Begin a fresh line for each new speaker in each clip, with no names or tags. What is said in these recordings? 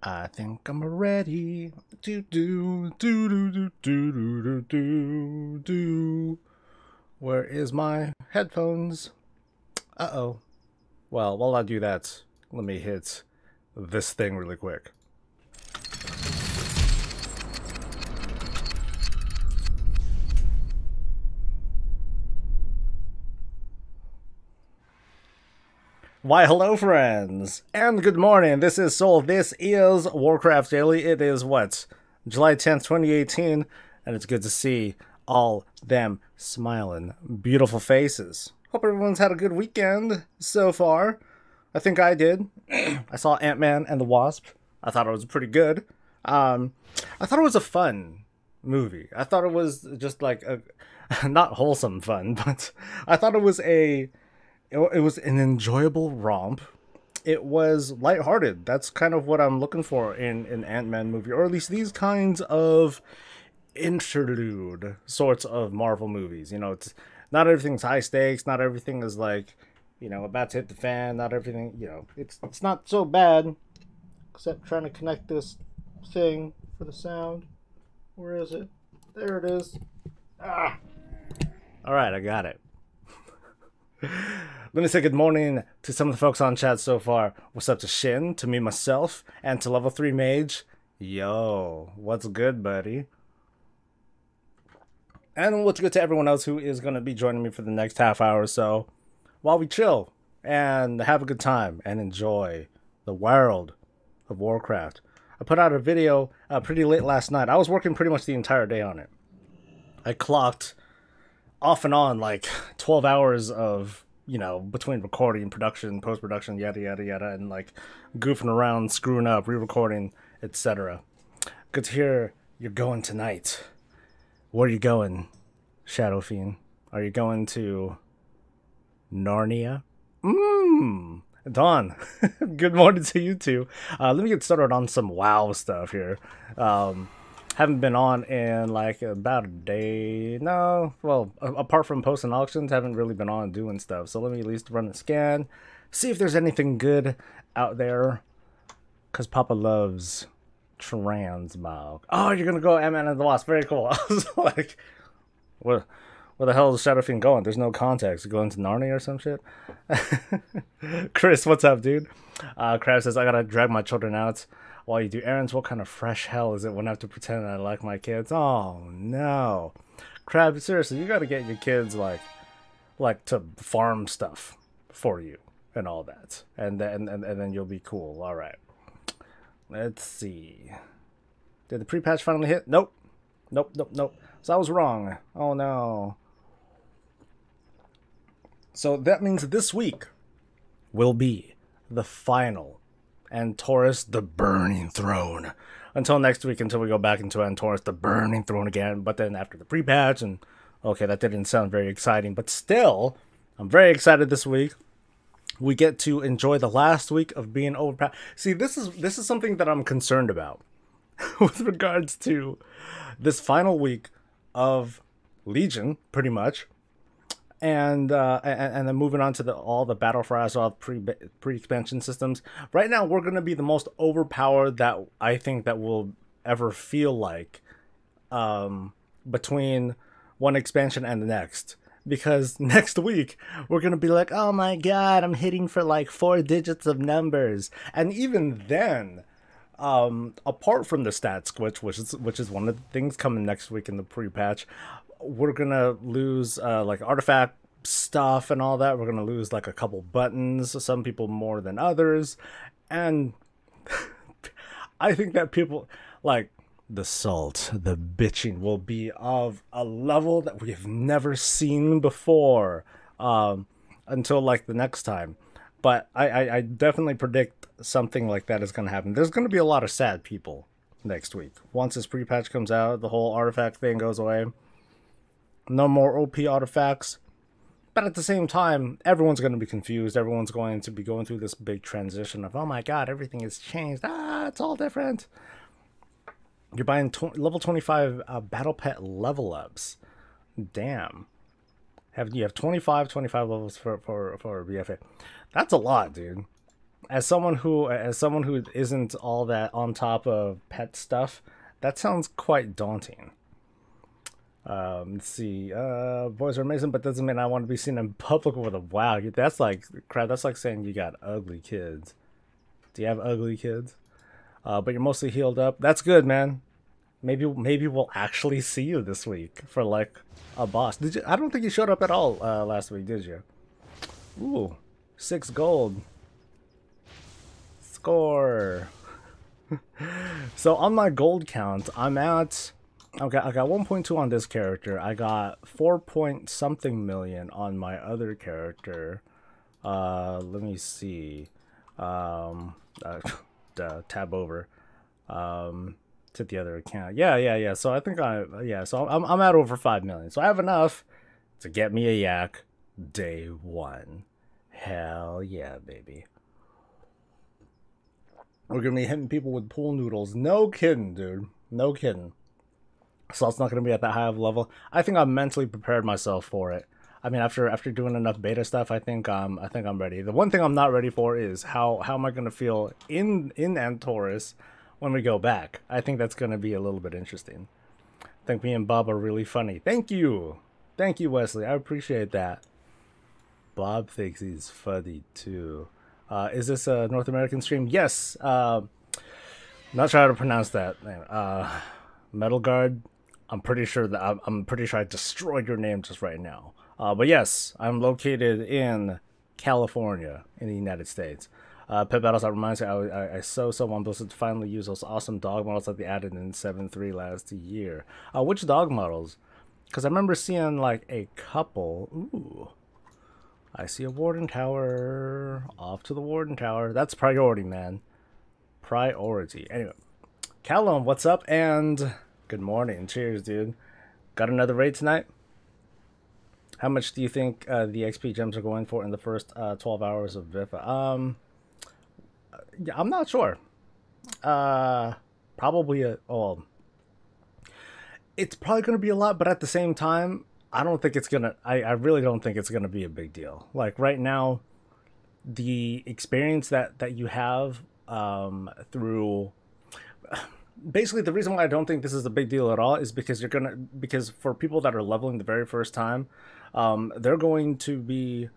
I think I'm ready to do. Where is my headphones? Uh-oh. Well, while I do that, let me hit this thing really quick. Why, hello, friends, and good morning. This is Soul. This is Warcraft Daily. It is what? July 10th, 2018, and it's good to see all them smiling, beautiful faces. Hope everyone's had a good weekend so far. I think I did. I saw Ant-Man and the Wasp. I thought it was pretty good. I thought it was a fun movie. I thought it was just like a not wholesome fun, but I thought it was it was an enjoyable romp. It was lighthearted. That's kind of what I'm looking for in an Ant-Man movie, or at least these kinds of interlude sorts of Marvel movies. You know, it's not everything's high stakes. Not everything is like, you know, about to hit the fan. Not everything, you know, it's not so bad. Except trying to connect this thing for the sound. Where is it? There it is. Ah. All right, I got it. Let me say good morning to some of the folks on chat so far. What's up to Shin, to me, myself, and to Level 3 Mage. Yo, what's good, buddy? And what's good to everyone else who is going to be joining me for the next half hour or so while we chill and have a good time and enjoy the world of Warcraft. I put out a video pretty late last night. I was working pretty much the entire day on it. I clocked off and on like 12 hours of, you know, between recording, production, post-production, yada yada yada, and like goofing around, screwing up, re-recording, etc. Good to hear you're going tonight. Where are you going, Shadow Fiend? Are you going to Narnia? Dawn, good morning to you too. Let me get started on some WoW stuff here. Haven't been on in like about a day. No, well, apart from posting auctions, haven't really been on doing stuff. So let me at least run a scan, see if there's anything good out there. Cause Papa loves transmog. Oh, you're gonna go Ant-Man and the Wasp. Very cool. I was like, where the hell is Shadow Fiend going? There's no context. Going to Narnia or some shit? Chris, what's up, dude? Crab says, I gotta drag my children out while you do errands. What kind of fresh hell is it when I have to pretend I like my kids? Oh, no. Crab, seriously, you gotta get your kids, like to farm stuff for you and all that. And then you'll be cool. All right. Let's see. Did the pre-patch finally hit? Nope. Nope. So I was wrong. Oh, no. So that means this week will be the final Antorus the Burning Throne. Until next week, until we go back into Antorus the Burning Throne again. But then after the pre-patch, and okay, that didn't sound very exciting. But still, I'm very excited this week. We get to enjoy the last week of being overpowered. See, this is something that I'm concerned about with regards to this final week of Legion, pretty much. And then moving on to all the Battle for Azeroth pre-expansion systems. Right now, we're going to be the most overpowered that I think that we'll ever feel like between one expansion and the next. Because next week, we're going to be like, oh my god, I'm hitting for like 4 digits of numbers. And even then, apart from the stat switch, which is one of the things coming next week in the pre-patch, we're gonna lose like artifact stuff and all that. We're gonna lose like a couple buttons, some people more than others, and I think that people like the salt, the bitching will be of a level that we have never seen before until like the next time. But I definitely predict something like that is gonna happen. There's gonna be a lot of sad people next week once this pre-patch comes out. The whole artifact thing goes away. No more OP artifacts. But at the same time, everyone's going to be confused. Everyone's going to be going through this big transition of, oh my god, everything has changed. It's all different. You're buying level 25 battle pet level ups. Damn. You have 25 levels for BFA. That's a lot, dude. as someone who isn't all that on top of pet stuff, that sounds quite daunting. Let's see. Boys are amazing, but doesn't mean I want to be seen in public with a wow. That's like crap. That's like saying you got ugly kids. Do you have ugly kids? But you're mostly healed up. That's good, man. Maybe we'll actually see you this week for like a boss. Did you? I don't think you showed up at all last week, did you? Ooh, 6 gold. Score. So on my gold count, I'm at. Okay, I got 1.2 on this character. I got 4 point something million on my other character. Let me see. Tab over. To the other account. Yeah. So I think so I'm at over 5 million. So I have enough to get me a yak day 1. Hell yeah, baby. We're gonna be hitting people with pool noodles. No kidding, dude. No kidding. So it's not gonna be at that high of a level. I think I'm mentally prepared myself for it. I mean, after doing enough beta stuff, I think I'm ready. The one thing I'm not ready for is how am I gonna feel in Antorus when we go back. I think that's gonna be a little bit interesting. I think me and Bob are really funny. Thank you, Wesley. I appreciate that. Bob thinks he's funny too. Is this a North American stream? Yes. Not sure how to pronounce that name. Metal Guard. I'm pretty sure I destroyed your name just right now. But yes, I'm located in California in the United States. Pet Battles, that reminds me, I so want Blizzard to finally use those awesome dog models that they added in 7.3 last year. Which dog models? Because I remember seeing like a couple. Ooh. I see a Warden Tower. Off to the Warden Tower. That's priority, man. Priority. Anyway. Callum, what's up? And good morning. Cheers, dude. Got another raid tonight? How much do you think the XP gems are going for in the first 12 hours of Vifa? Yeah, I'm not sure. Probably it's probably going to be a lot, but at the same time, I don't think it's gonna. I really don't think it's gonna be a big deal. Like right now, the experience that you have through. Basically, the reason why I don't think this is a big deal at all is because because for people that are leveling the very first time, they're going to be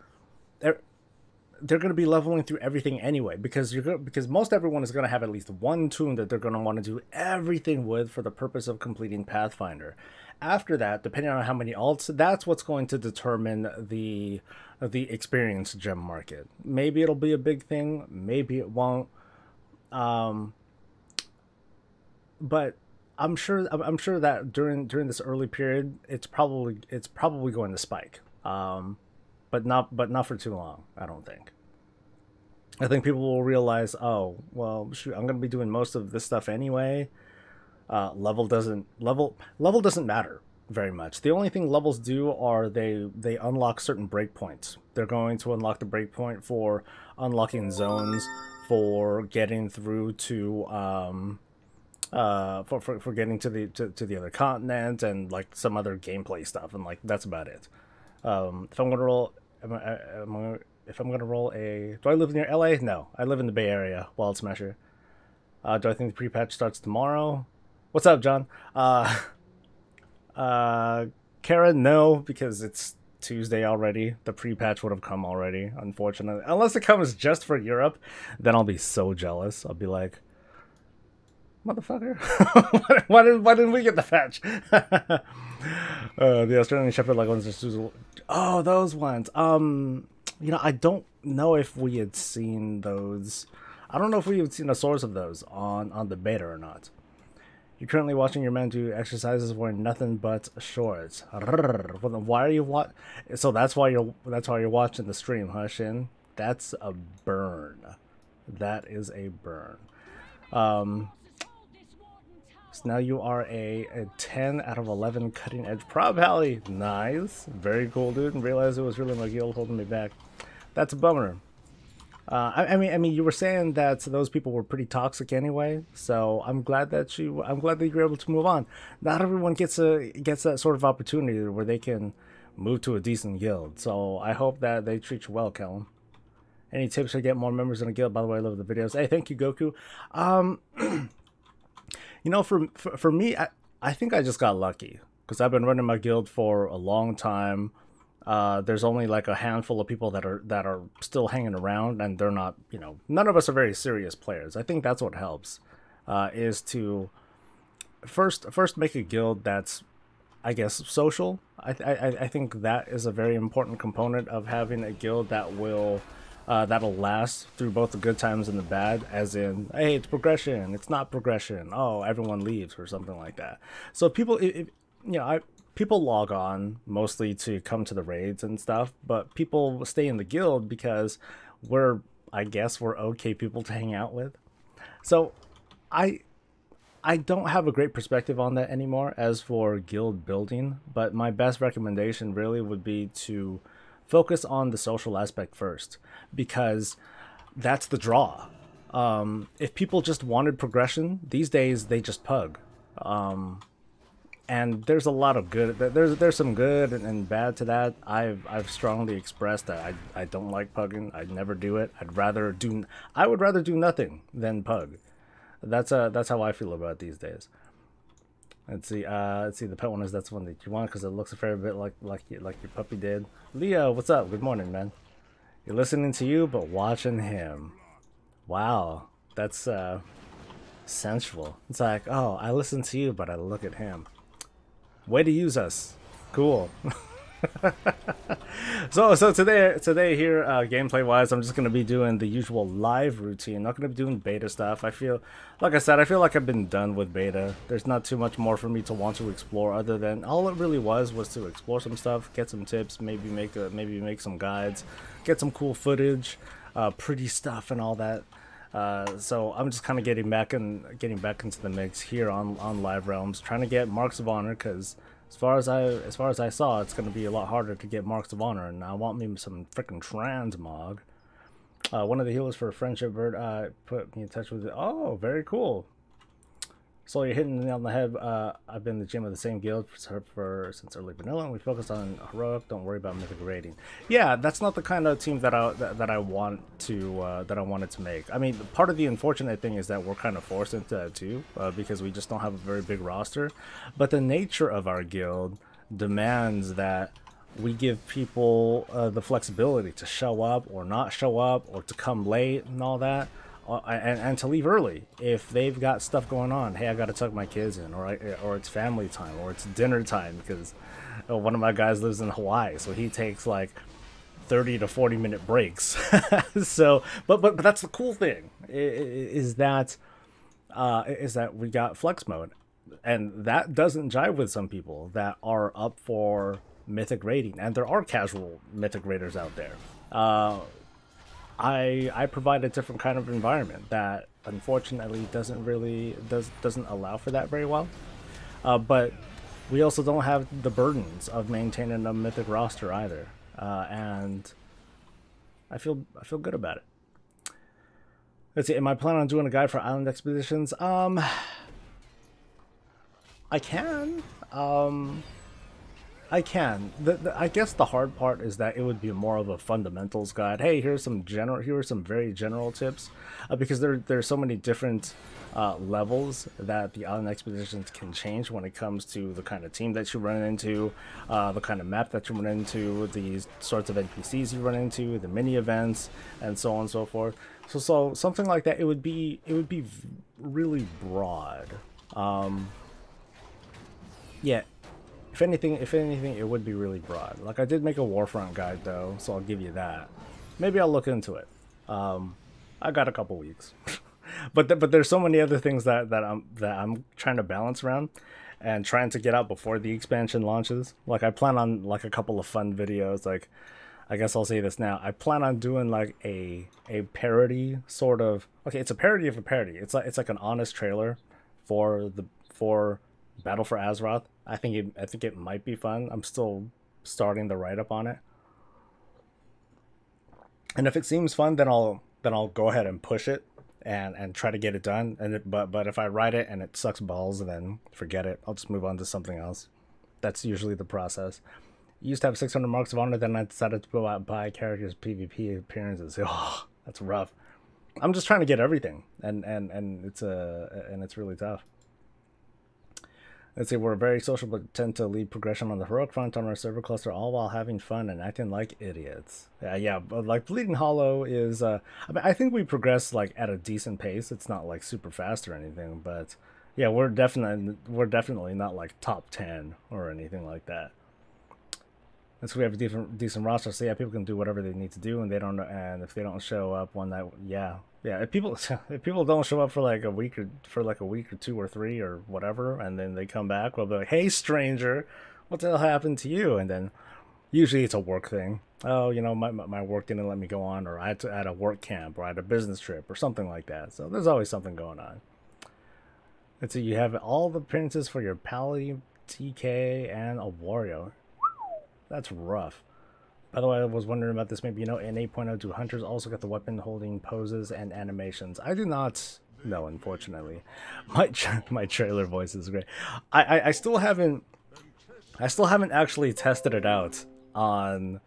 leveling through everything anyway, because most everyone is going to have at least one toon that they're going to want to do everything with for the purpose of completing Pathfinder. After that, depending on how many alts, that's what's going to determine the experience gem market. Maybe it'll be a big thing, maybe it won't. But I'm sure that during this early period, it's probably going to spike. But not for too long, I don't think. I think people will realize, oh, well, shoot, I'm going to be doing most of this stuff anyway. Level doesn't matter very much. The only thing levels do are they unlock certain breakpoints. They're going to unlock the breakpoint for unlocking zones, for getting through to for getting to the other continent, and like some other gameplay stuff, and like that's about it. If I'm gonna roll, if I'm gonna roll a, do I live near LA? No, I live in the Bay Area. Wild Smasher. Do I think the pre-patch starts tomorrow? What's up, John? Karen, no, because it's Tuesday already. The pre-patch would have come already, unfortunately. Unless it comes just for Europe, then I'll be so jealous. I'll be like, motherfucker, why didn't we get the patch? The Australian Shepherd like ones just, oh, those ones. You know, I don't know if we had seen those. I don't know if we had seen a source of those on the beta or not. You're currently watching your man do exercises wearing nothing but shorts. Why are you So that's why you're watching the stream, huh, Shin? That's a burn. That is a burn. So now you are a 10 out of 11 cutting edge prop alley. Nice. Very cool, dude. And realized it was really my guild holding me back. That's a bummer. I mean, you were saying that those people were pretty toxic anyway, so I'm glad that you were able to move on. Not everyone gets that sort of opportunity where they can move to a decent guild. So I hope that they treat you well, Callum. Any tips to get more members in a guild? By the way, I love the videos. Hey, thank you, Goku. You know, for me, I think I just got lucky because I've been running my guild for a long time. There's only like a handful of people that are still hanging around, and they're not, you know, none of us are very serious players. I think that's what helps, is to first make a guild that's, I guess, social. I think that is a very important component of having a guild that will that'll last through both the good times and the bad, as in, hey, it's progression, it's not progression, oh, everyone leaves or something like that. So people, you know, people log on mostly to come to the raids and stuff, but people stay in the guild because I guess we're okay people to hang out with. So I don't have a great perspective on that anymore as for guild building, but my best recommendation really would be to focus on the social aspect first, because that's the draw. If people just wanted progression, these days they just pug. And there's a lot of good, there's some good and bad to that. I've strongly expressed that I don't like pugging. I'd never do it. I would rather do nothing than pug. That's how I feel about it these days. Let's see the pet one is, that's one that you want because it looks a fair bit like your puppy did. Leo, what's up? Good morning, man. You're listening to you but watching him. Wow, that's sensual. It's like, oh, I listen to you but I look at him. Way to use us. Cool. So today here, gameplay wise, I'm just gonna be doing the usual live routine. Not gonna be doing beta stuff. I feel like I've been done with beta. There's not too much more for me to want to explore, other than all it really was to explore some stuff, get some tips, maybe make some guides, get some cool footage, pretty stuff and all that. So I'm just kind of getting back into the mix here on Live Realms, trying to get Marks of Honor, because as far as I saw, it's going to be a lot harder to get Marks of Honor, and I want me some freaking transmog. One of the healers for a friendship bird put me in touch with it. Oh, very cool. So you're hitting the nail on the head. I've been in the gym with the same guild since early vanilla, and we focused on heroic. Don't worry about mythic rating. Yeah, that's not the kind of team that I wanted to make. I mean, part of the unfortunate thing is that we're kind of forced into that too, because we just don't have a very big roster. But the nature of our guild demands that we give people the flexibility to show up or not show up, or to come late and all that. And to leave early if they've got stuff going on. Hey, I gotta tuck my kids in, or it's family time, or it's dinner time, because one of my guys lives in Hawaii, so he takes like 30 to 40 minute breaks. So but that's the cool thing, is that we got flex mode, and that doesn't jive with some people that are up for mythic rating, and there are casual mythic raiders out there. I provide a different kind of environment that unfortunately doesn't allow for that very well. But we also don't have the burdens of maintaining a mythic roster either, and I feel good about it. Let's see. Am I planning on doing a guide for island expeditions? I can. I can. I guess the hard part is that it would be more of a fundamentals guide. Hey, here are some very general tips, because there's so many different levels that the island expeditions can change when it comes to the kind of team that you run into, the kind of map that you run into, the sorts of NPCs you run into, the mini events, and so on and so forth. So something like that, it would be really broad. Yeah. If anything, it would be really broad. Like, I did make a Warfront guide though, so I'll give you that. Maybe I'll look into it. I got a couple weeks, but there's so many other things that I'm trying to balance around, and trying to get out before the expansion launches. Like, I plan on like a couple of fun videos. Like, I guess I'll say this now. I plan on doing like a parody sort of. Okay, it's a parody of a parody. It's like an honest trailer for Battle for Azeroth. I think it might be fun. I'm still starting the write-up on it, and if it seems fun, then I'll go ahead and push it and try to get it done. But if I write it and it sucks balls, then forget it. I'll just move on to something else. That's usually the process. Used to have 600 marks of honor, then I decided to go out and buy characters PvP appearances. Oh, that's rough. I'm just trying to get everything, and it's really tough. Let's see, we're very social but tend to lead progression on the heroic front on our server cluster, all while having fun and acting like idiots. Yeah, but like Bleeding Hollow is, I mean, I think we progress like at a decent pace. It's not like super fast or anything, but yeah, we're definitely not like top 10 or anything like that. And so we have a decent roster, so yeah, people can do whatever they need to do, and if they don't show up one night, yeah. If people don't show up for like a week or 2 or 3 or whatever, and then they come back, we'll be like, "Hey, stranger, what the hell happened to you?" And then usually it's a work thing. Oh, you know, my work didn't let me go on, or I had to add a work camp, or I had a business trip, or something like that. So there's always something going on. And so you have all the appearances for your Pally, TK, and a Wario. That's rough. By the way, I was wondering about this. Maybe you know, in 8.0, do hunters also get the weapon holding poses and animations? I do not know, unfortunately. My trailer voice is great. I still haven't actually tested it out on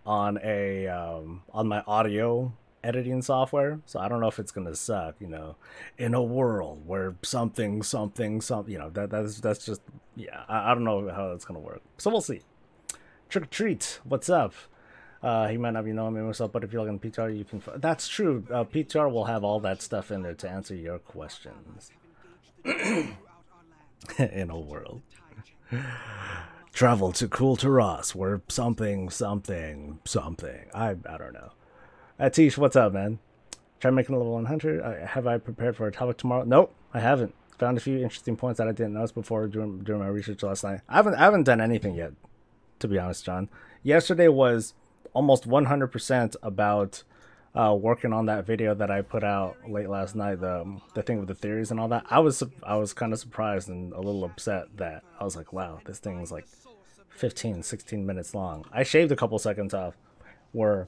my audio editing software, so I don't know if it's gonna suck. You know, in a world where something, you know, that's just, yeah. I don't know how that's gonna work. So we'll see. Trick or Treat, what's up? He might not be knowing me myself, but if you look in PTR, you can. That's true. PTR will have all that stuff in there to answer your questions. In a world. Travel to Cool Terrace, where something. I don't know. Atish, what's up, man? Try making a level 100. Have I prepared for a topic tomorrow? Nope, I haven't. Found a few interesting points that I didn't notice before during my research last night. I haven't done anything yet, to be honest, John. Yesterday was almost 100% about working on that video that I put out late last night, the thing with the theories and all that. I was kind of surprised and a little upset that I was like, wow, this thing is like 15-16 minutes long. I shaved a couple seconds off where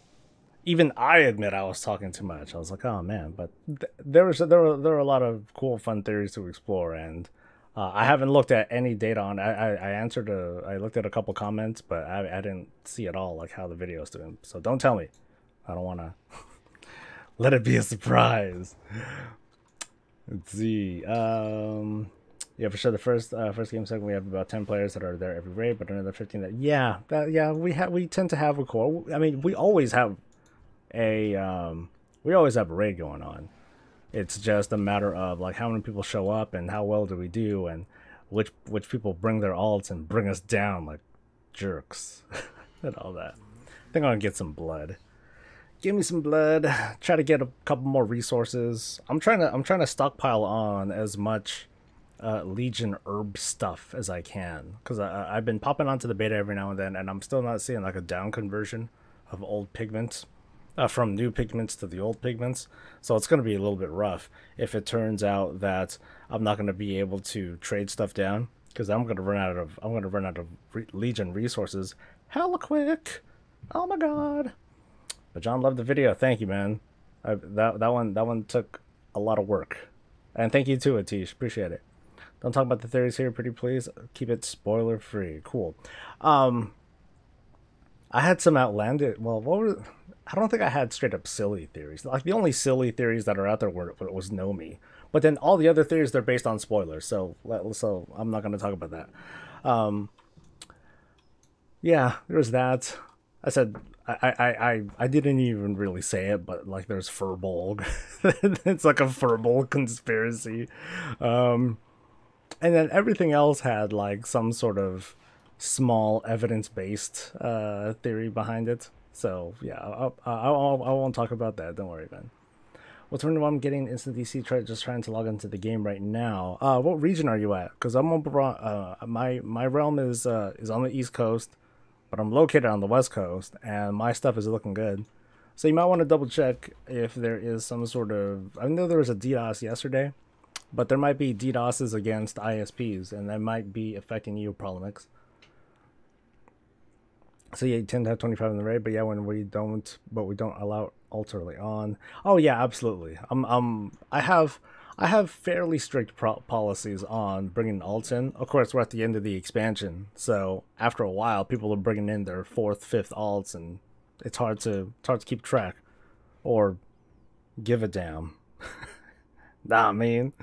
even I admit I was talking too much. I was like, oh man, but there were a lot of cool, fun theories to explore, and I haven't looked at any data on. I looked at a couple comments, but I didn't see at all like how the video is doing. So don't tell me. I don't want to let it be a surprise. Let's see. Yeah, for sure. The first game segment, we have about 10 players that are there every raid, but another 15 that we tend to have a core. I mean, we always have a raid going on. It's just a matter of like how many people show up and how well do we do, and which people bring their alts and bring us down like jerks and all that. I think I'm gonna get some blood. Give me some blood. Try to get a couple more resources. I'm trying to stockpile on as much Legion herb stuff as I can, because I've been popping onto the beta every now and then, and I'm still not seeing like a down conversion of old pigments. From new pigments to the old pigments, so it's going to be a little bit rough if it turns out that I'm not going to be able to trade stuff down, because I'm going to run out of Legion resources hella quick. Oh my god! But John loved the video. Thank you, man. That one took a lot of work, and thank you too, Atish. Appreciate it. Don't talk about the theories here, pretty please. Keep it spoiler free. Cool. I had some outlandish. Well, what were? I don't think I had straight up silly theories. Like the only silly theories that are out there was Nomi, but then all the other theories, they're based on spoilers. So I'm not going to talk about that. Yeah, there's that. I said I didn't even really say it, but like there's Furbolg. It's like a Furbolg conspiracy, and then everything else had like some sort of small evidence-based theory behind it. So yeah, I won't talk about that. Don't worry, man. What's wondering why I'm getting instant DC? Just trying to log into the game right now. What region are you at? Because I'm on my realm is on the East Coast, but I'm located on the West Coast, and my stuff is looking good. So you might want to double check if there is some sort of. I know there was a DDoS yesterday, but there might be DDoSes against ISPs, and that might be affecting you, Problemix. So yeah, you tend to have 25 in the raid, but yeah, we don't allow ults early on. Oh yeah, absolutely. I I have fairly strict policies on bringing alts in. Of course, we're at the end of the expansion, so after a while, people are bringing in their 4th, 5th alts, and it's hard to keep track or give a damn. Nah, I mean,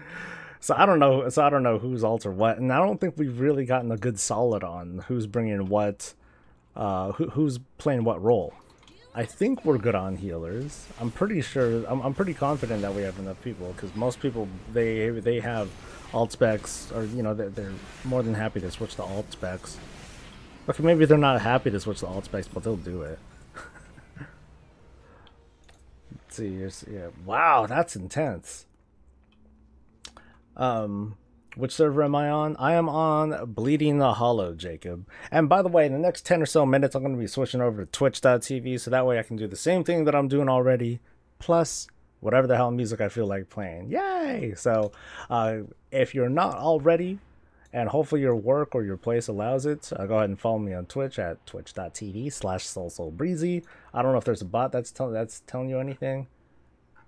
so I don't know. So I don't know whose alts are what, and I don't think we've really gotten a good solid on who's bringing what, who's playing what role. I think we're good on healers. I'm pretty sure. I'm pretty confident that we have enough people, because most people they have alt specs, or you know they're more than happy to switch to alt specs. Okay, maybe they're not happy to switch to alt specs, but they'll do it. Let's see, yeah. Wow, that's intense. Which server am I on? I am on Bleeding the Hollow, Jacob. And by the way, in the next 10 or so minutes, I'm going to be switching over to twitch.tv, so that way I can do the same thing that I'm doing already, plus whatever the hell music I feel like playing. Yay! So, if you're not already, and hopefully your work or your place allows it, go ahead and follow me on Twitch at twitch.tv/SoulSoBreezy. I don't know if there's a bot that's telling you anything.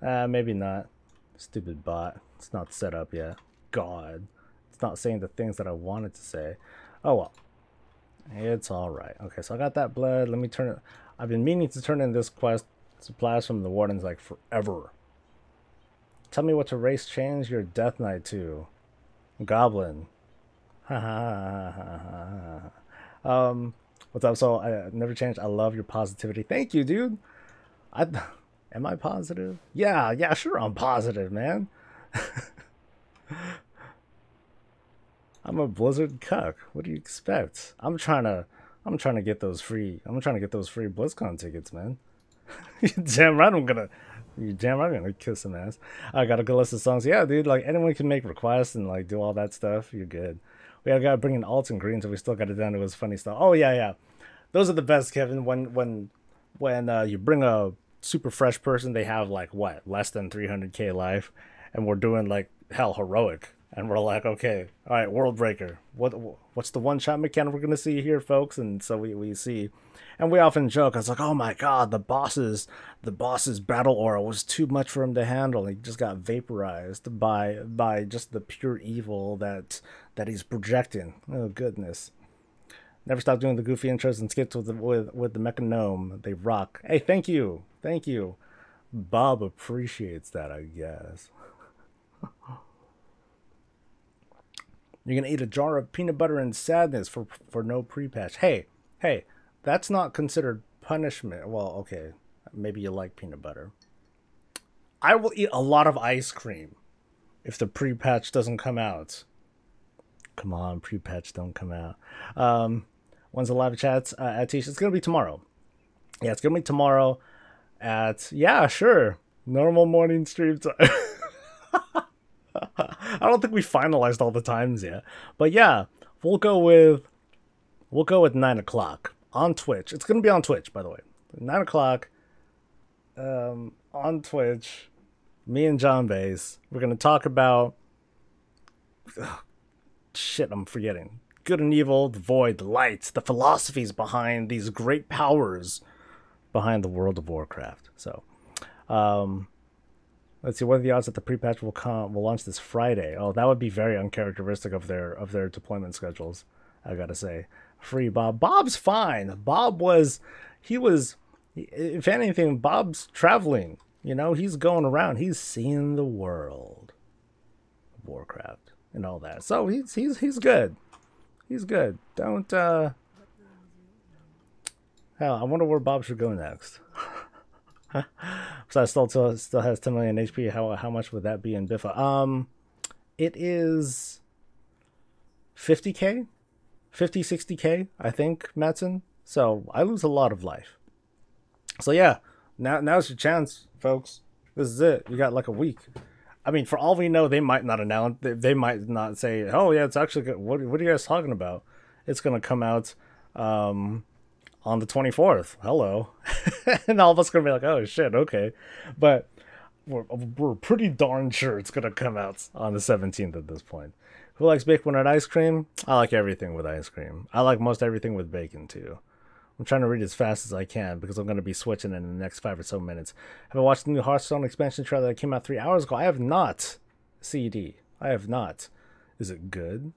Maybe not. Stupid bot. It's not set up yet. God. It's not saying the things that I wanted to say. Oh well. It's alright. Okay, so I got that blood. Let me turn it. I've been meaning to turn in this quest. Supplies from the wardens like forever. Tell me what to race change your death knight to. Goblin. Ha ha ha ha. What's up? So I never changed. I love your positivity. Thank you, dude. Am I positive? Yeah, sure I'm positive, man. I'm a Blizzard cuck. What do you expect? I'm trying to get those free BlizzCon tickets, man. You damn right I'm gonna kiss some ass. I got a good list of songs. Yeah, dude, like anyone can make requests and like do all that stuff. You're good. We gotta bring in alts and greens, so we still got it down to his funny stuff. Oh yeah. Those are the best, Kevin. When you bring a super fresh person, they have like what, less than 300k life, and we're doing like hell heroic, and we're like, okay, all right, world breaker, what's the one shot mechanic we're gonna see here, folks? And so we see, and we often joke, it's like, oh my god, the boss's battle aura was too much for him to handle. He just got vaporized by just the pure evil that he's projecting. Oh goodness. Never stop doing the goofy intros and skits with the mecha gnome. They rock. Hey, thank you. Bob appreciates that, I guess. You're gonna eat a jar of peanut butter and sadness for no pre-patch. Hey, that's not considered punishment. Well, okay, maybe you like peanut butter. I will eat a lot of ice cream if the pre-patch doesn't come out. Come on, pre-patch don't come out. When's the live chats at Tish? It's gonna be tomorrow. Yeah, it's gonna be tomorrow at, yeah, sure, normal morning stream time. I don't think we finalized all the times yet, but yeah, we'll go with 9 o'clock on Twitch. It's gonna be on Twitch, by the way. 9 o'clock on Twitch. Me and John Bass. We're gonna talk about shit. I'm forgetting. Good and evil, the void, the light, the philosophies behind these great powers behind the world of Warcraft. So, let's see, what are the odds that the pre-patch will launch this Friday? Oh, that would be very uncharacteristic of their deployment schedules, I gotta say. Free Bob. Bob's fine. If anything, Bob's traveling. You know, he's going around. He's seeing the world of Warcraft and all that. So he's good. He's good. Don't hell, I wonder where Bob should go next. So I still has 10 million HP. How much would that be in Biffa? It is 50k, 60k, I think, Matson. So I lose a lot of life. So yeah, now's your chance, folks. This is it. You got like a week. I mean, for all we know, they might not announce. They might not say, "Oh yeah, it's actually good." What are you guys talking about? It's gonna come out on the 24th. Hello, and all of us gonna be like, "Oh shit, okay," but we're pretty darn sure it's gonna come out on the 17th at this point. Who likes bacon and ice cream? I like everything with ice cream. I like most everything with bacon too. I'm trying to read as fast as I can because I'm going to be switching in the next 5 or so minutes. Have I watched the new Hearthstone expansion trailer that came out 3 hours ago? I have not. CD. I have not. Is it good?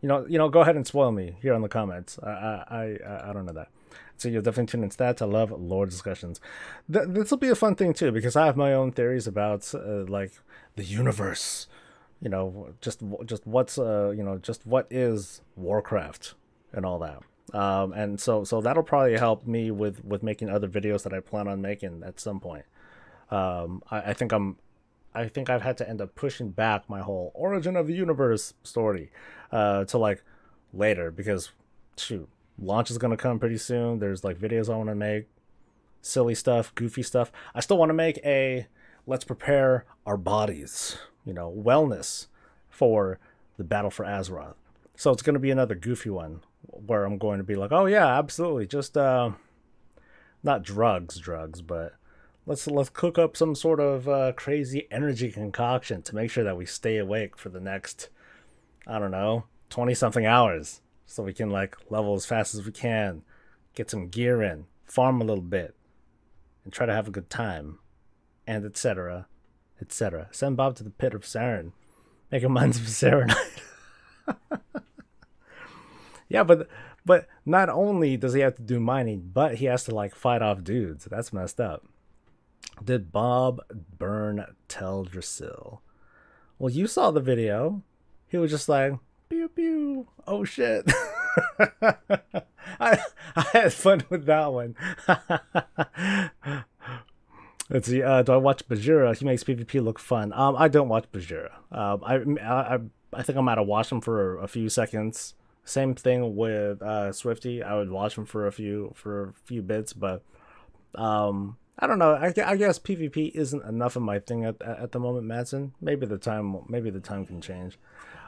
Go ahead and spoil me here on the comments. I don't know that. So you'll definitely tune into that. I love lore discussions. This will be a fun thing too, because I have my own theories about like the universe. Just what's just what is Warcraft and all that. And so that'll probably help me with making other videos that I plan on making at some point. I think I've had to end up pushing back my whole origin of the universe story to like later, because shoot, launch is gonna come pretty soon. There's like videos I want to make, silly stuff, goofy stuff. I still want to make a let's prepare our bodies, wellness for the battle for Azeroth. So it's gonna be another goofy one where I'm going to be like, oh yeah, absolutely, just not drugs, but let's cook up some sort of crazy energy concoction to make sure that we stay awake for the next, I don't know, 20-something hours, so we can like level as fast as we can, get some gear in, farm a little bit, and try to have a good time, and etc. etc. Send Bob to the pit of Saren, make him mine some Serenite. Yeah, but not only does he have to do mining, but he has to like fight off dudes. That's messed up. Did Bob burn Teldrassil? Well, you saw the video. He was just like, pew pew. Oh shit. I had fun with that one. Let's see. Do I watch Bajura? He makes PvP look fun. I don't watch Bajura. I think I might have watched him for a few seconds. Same thing with Swifty. I would watch him for a few bits, but I don't know. I guess PvP isn't enough of my thing at the moment, Madsen. Maybe the time can change.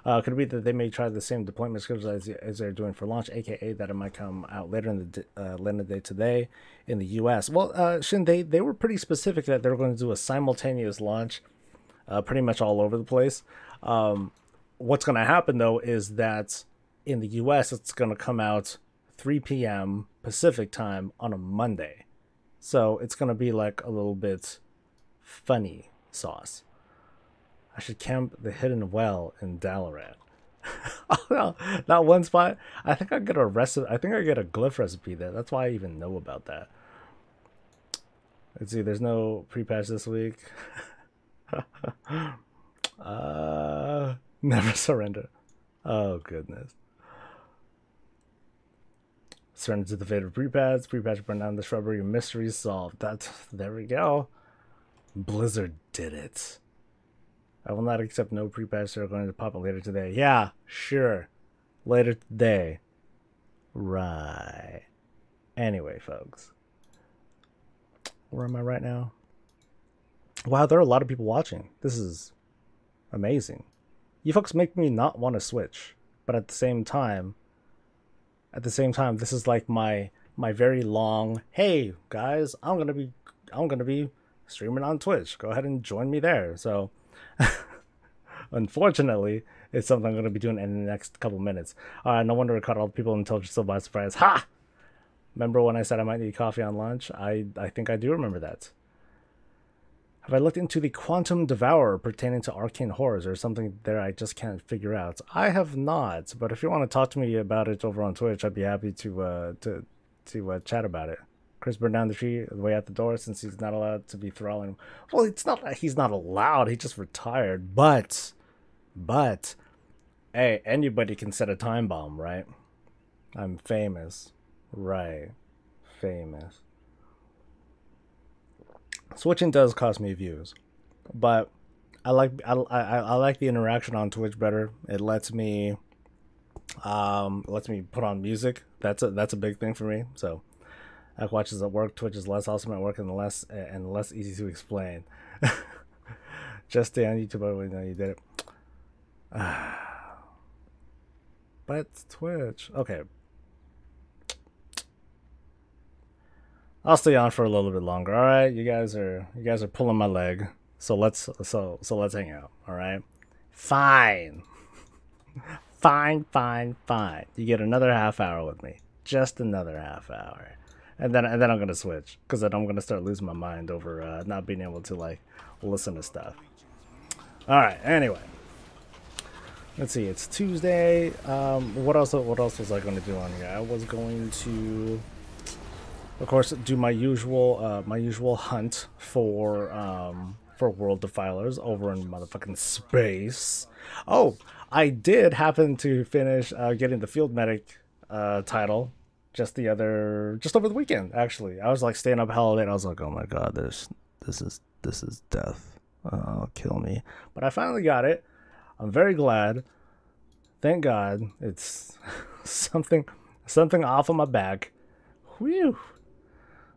Could it be that they may try the same deployment schedule as they're doing for launch, aka that it might come out later in the day today in the US? Well, Shin, they were pretty specific that they were going to do a simultaneous launch, pretty much all over the place. What's going to happen though is that in the US it's going to come out 3 p.m. Pacific time on a Monday. So it's going to be like a little bit funny sauce. I should camp the hidden well in Dalaran. Oh no, that one spot. I think I get a recipe. I think I get a glyph recipe there. That's why I even know about that. Let's see. There's no pre-patch this week. Never surrender. Oh goodness. Surrender to the fate of pre-patch. Pre-patch burn down the shrubbery. Mystery solved. There we go. Blizzard did it. I will not accept no pre-patch. They're going to pop up later today. Yeah, sure. Later today. Right. Anyway, folks. Where am I right now? Wow, there are a lot of people watching. This is amazing. You folks make me not want to switch, but at the same time, this is like my very long, hey guys, I'm gonna be streaming on Twitch. Go ahead and join me there. So unfortunately, it's something I'm gonna be doing in the next couple minutes. No wonder it caught all the people in Teldrassil by surprise. Ha! Remember when I said I might need coffee on lunch? I think I do remember that. Have I looked into the Quantum Devourer pertaining to arcane horrors, or something there I just can't figure out? I have not, but if you want to talk to me about it over on Twitch, I'd be happy to chat about it. Chris burned down the tree way out the door since he's not allowed to be thralling. Well, it's not that he's not allowed, he just retired. But, hey, anybody can set a time bomb, right? I'm famous. Right. Famous. Switching does cost me views, but I like the interaction on Twitch better. It lets me put on music. That's a big thing for me. So I watch this at work. Twitch is less awesome at work and less easy to explain. Just stay on YouTube. I know you did it. But Twitch, okay. I'll stay on for a little bit longer. All right, you guys are pulling my leg, so let's hang out. All right, fine. You get another half hour with me, just another half hour, and then I'm gonna switch, because then I'm gonna start losing my mind over not being able to like listen to stuff. Alright, anyway. Let's see, it's Tuesday. What else was I going to do on here? I was going to, of course, do my usual hunt for World Defilers over in motherfucking space. Oh, I did happen to finish getting the Field Medic title just over the weekend. Actually, I was like staying up hell late. I was like, oh my god, this is death. Kill me. But I finally got it. I'm very glad. Thank God. It's something off of my back. Whew.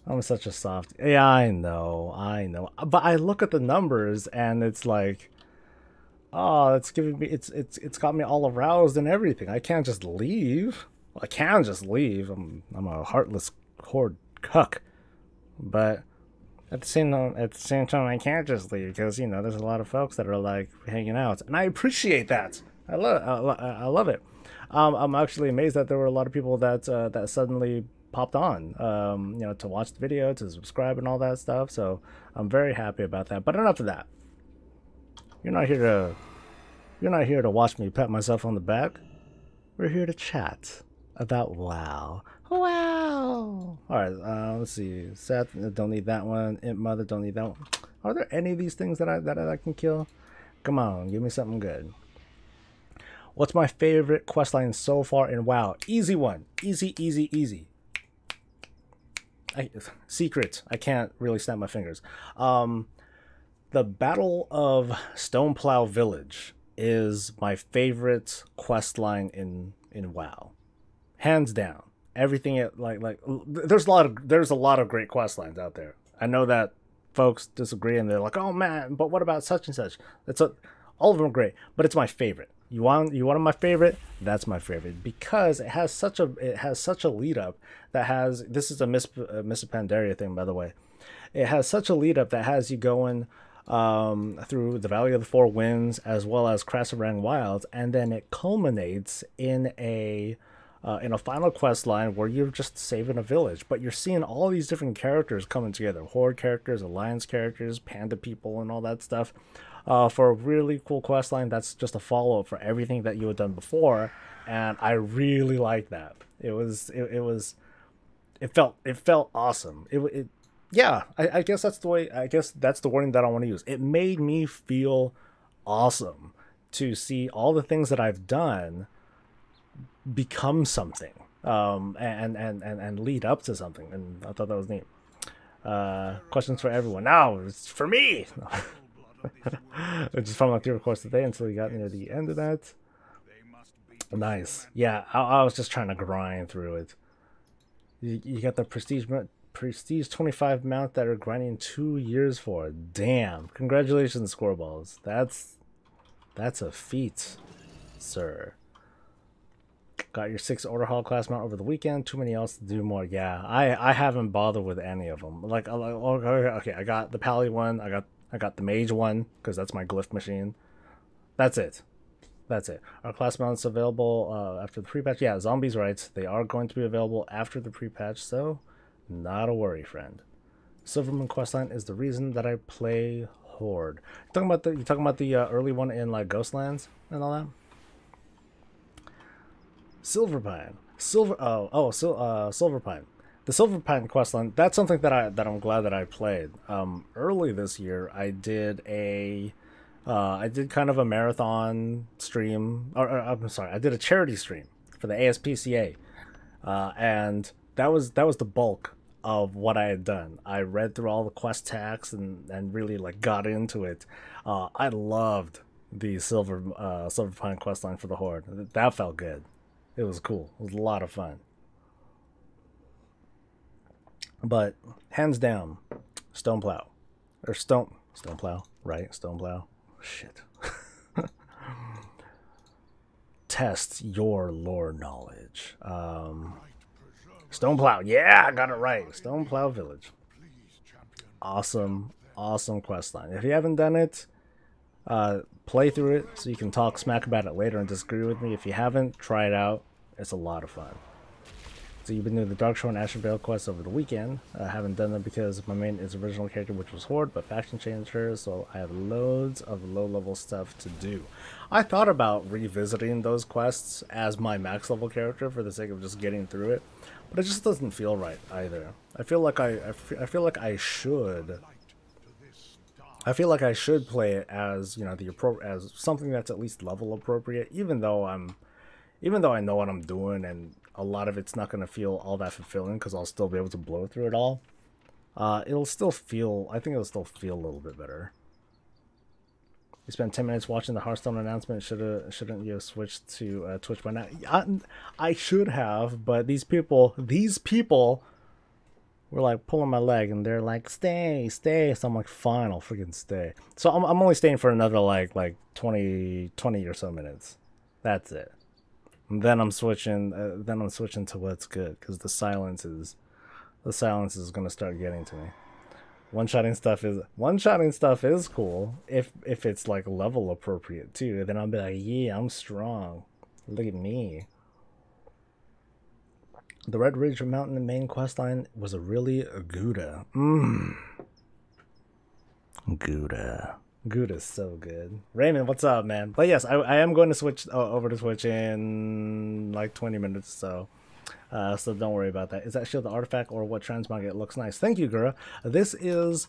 I'm such a soft. Yeah, I know. But I look at the numbers and it's like, oh, it's giving me, it's got me all aroused and everything. I can't just leave. Well, I can just leave. I'm a heartless horde cuck. But at the same time, I can't just leave because, you know, there's a lot of folks that are like hanging out, and I appreciate that. I love it. I'm actually amazed that there were a lot of people that that suddenly popped on, you know, to watch the video, to subscribe, and all that stuff. So I'm very happy about that. But enough of that. You're not here to watch me pat myself on the back. We're here to chat about WoW. Wow. All right. Let's see. Seth, don't need that one. Imp Mother, don't need that one. Are there any of these things that I can kill? Come on, give me something good. What's my favorite questline so far in WoW? Easy one. Easy. Secret. I can't really snap my fingers. The Battle of Stoneplow Village is my favorite questline in WoW, hands down. Everything there's a lot of great quest lines out there. I know that folks disagree and they're like, oh man, but what about such and such? All of them are great, but it's my favorite. You want my favorite? That's my favorite because it has such a lead up that has, this is a Miss Pandaria thing, by the way. It has such a lead up that has you going through the Valley of the Four Winds as well as Krasarang Wilds, and then it culminates in a final quest line where you're just saving a village, but you're seeing all these different characters coming together, horde characters, alliance characters, panda people, and all that stuff, for a really cool quest line that's just a follow-up for everything that you had done before. And I really like that. It felt awesome. Yeah, I guess that's the way, I guess that's the wording that I want to use. It made me feel awesome to see all the things that I've done become something, and lead up to something, and I thought that was neat. Questions for everyone. Now it's for me. I just found my favorite course today until we got near the end of that. Nice. Yeah, I was just trying to grind through it. You got the prestige 25 mount that are grinding 2 years for. Damn! Congratulations, Scoreballs. That's a feat, sir. Got your 6 Order Hall class mount over the weekend. Too many else to do more. Yeah, I haven't bothered with any of them. Like okay, I got the Pally one. I got the Mage one because that's my glyph machine. That's it. Our class mounts available after the pre-patch. Yeah, Zombies writes they are going to be available after the pre-patch, so not a worry, friend. Silverman questline is the reason that I play Horde. You talking about the early one in like Ghostlands and all that? Silverpine. Silverpine. The Silverpine questline, that's something that I'm glad that I played. Early this year I did I did kind of a marathon stream, or I'm sorry, I did a charity stream for the ASPCA. And that was the bulk of what I had done. I read through all the quest tags and really like got into it. I loved the Silverpine questline for the Horde. That felt good. It was cool. It was a lot of fun. But hands down, Stoneplow. Or Stoneplow, right? Stoneplow. Shit. Test your lore knowledge. Stoneplow. Yeah, I got it right. Stoneplow Village. Awesome questline. If you haven't done it, play through it so you can talk smack about it later and disagree with me. If you haven't, try it out. It's a lot of fun. So you've been doing the Dark Shore and Ashen Vale quests over the weekend. I haven't done them because my main is original character, which was Horde, but faction changed her, so I have loads of low-level stuff to do. I thought about revisiting those quests as my max level character for the sake of just getting through it, but it just doesn't feel right either. I feel like I feel like I should. I feel like I should play it as, you know, as something that's at least level appropriate, even though I know what I'm doing, and a lot of it's not going to feel all that fulfilling because I'll still be able to blow through it all. It'll still feel, I think it'll still feel a little bit better. You spent 10 minutes watching the Hearthstone announcement. Shouldn't you have switched to Twitch by now? I should have, but these people were like pulling my leg, and they're like, stay. So I'm like, fine, I'll freaking stay. So I'm only staying for another like 20 or so minutes. That's it. And then I'm switching. To what's good, because the silence is gonna start getting to me. One-shotting stuff is cool if it's like level appropriate too. Then I'll be like, yeah, I'm strong. Look at me. The Red Ridge Mountain main questline was a really Gouda. Gouda. Gouda's so good. Raymond, what's up, man? But yes, I am going to switch over to Twitch in like 20 minutes or so. So don't worry about that. Is that shield the artifact or what transmog? It looks nice. Thank you, Gura. This is,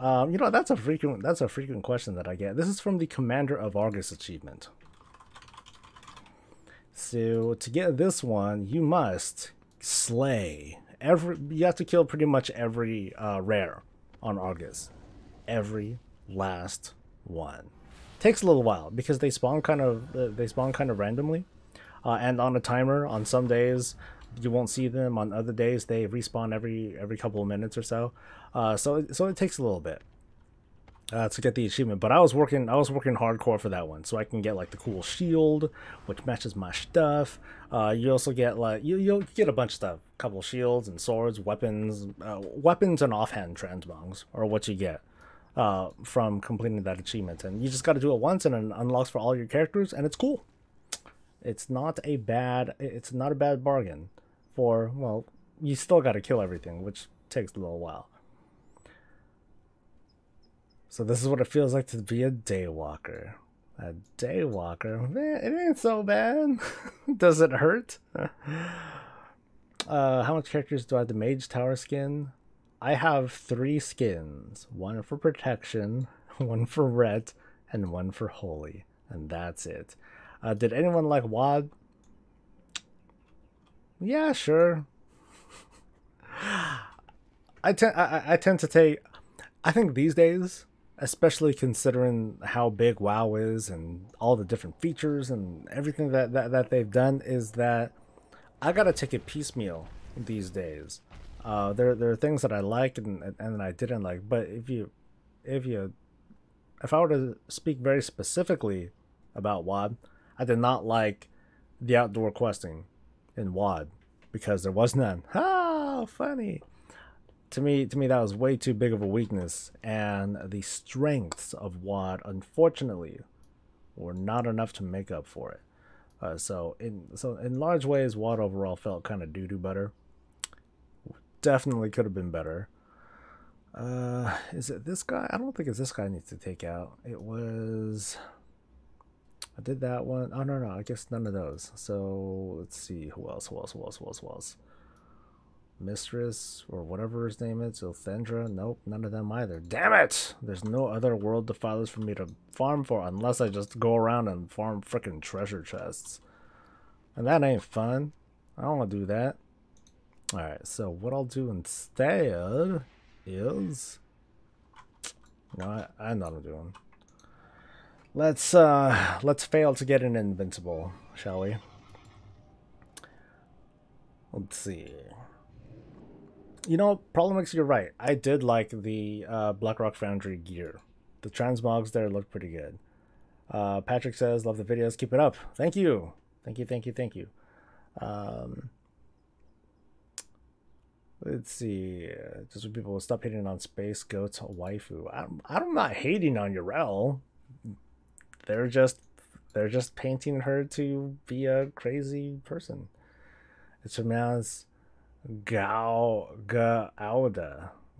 you know, that's a frequent question that I get. This is from the Commander of Argus achievement. So to get this one, you must slay you have to kill pretty much every rare on Argus. Every last one. Takes a little while because they spawn kind of randomly, and on a timer. On some days you won't see them. On other days they respawn every couple of minutes or so. So it takes a little bit to get the achievement, but I was working hardcore for that one, so I can get like the cool shield, which matches my stuff. You also get like you'll get a bunch of stuff, a couple of shields and swords, weapons and offhand transmogs are what you get from completing that achievement, and you just got to do it once, and it unlocks for all your characters, and it's cool. It's not a bad bargain for, well, you still got to kill everything, which takes a little while. So this is what it feels like to be a daywalker. A daywalker? Man, it ain't so bad. Does it hurt? How much characters do I have? The Mage Tower skin? I have 3 skins. One for protection, one for ret, and one for holy. And that's it. Did anyone like WoD? Yeah, sure. I tend to take... I think these days, especially considering how big WoW is and all the different features and everything that they've done, is that I gotta take it piecemeal these days. There are things that I like and I didn't like, but if I were to speak very specifically about WoD, I did not like the outdoor questing in WoD because there was none. Ah, funny. To me, that was way too big of a weakness, and the strengths of WoD, unfortunately, were not enough to make up for it. So in large ways, WoD overall felt kind of doo-doo better. Definitely could have been better. Is it this guy? I don't think it's this guy I need to take out. It was... I did that one. Oh, no, I guess none of those. So, let's see. Who else? Mistress, or whatever his name is. Ilthendra. Nope, none of them either. Damn it! There's no other world defilers for me to farm for unless I just go around and farm frickin' treasure chests. And that ain't fun. I don't want to do that. Alright, so what I'll do instead is... No, I know what I'm doing. Let's fail to get an invincible, shall we? Let's see. You know, Problemix, you're right. I did like the Blackrock Foundry gear. The transmogs there look pretty good. Patrick says, love the videos. Keep it up. Thank you. Thank you. Let's see. Just when people will stop hating on Space Goat's waifu. I'm not hating on Urel. They're just painting her to be a crazy person. It's pronounced Gauda.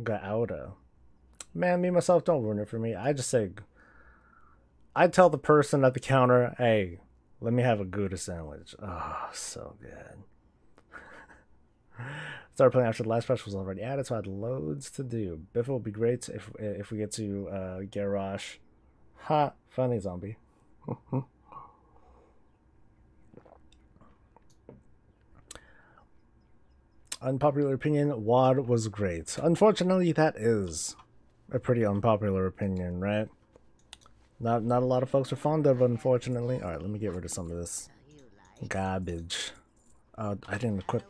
Gauda. Man, me myself, don't ruin it for me. I just say, I tell the person at the counter, hey, let me have a Gouda sandwich. Oh, so good. Started playing after the last patch was already added, so I had loads to do. Biff will be great if we get to Garrosh. Ha! Funny zombie. Unpopular opinion, WAD was great. Unfortunately, that is a pretty unpopular opinion, right? Not a lot of folks are fond of, unfortunately. Alright, let me get rid of some of this garbage. I didn't equip...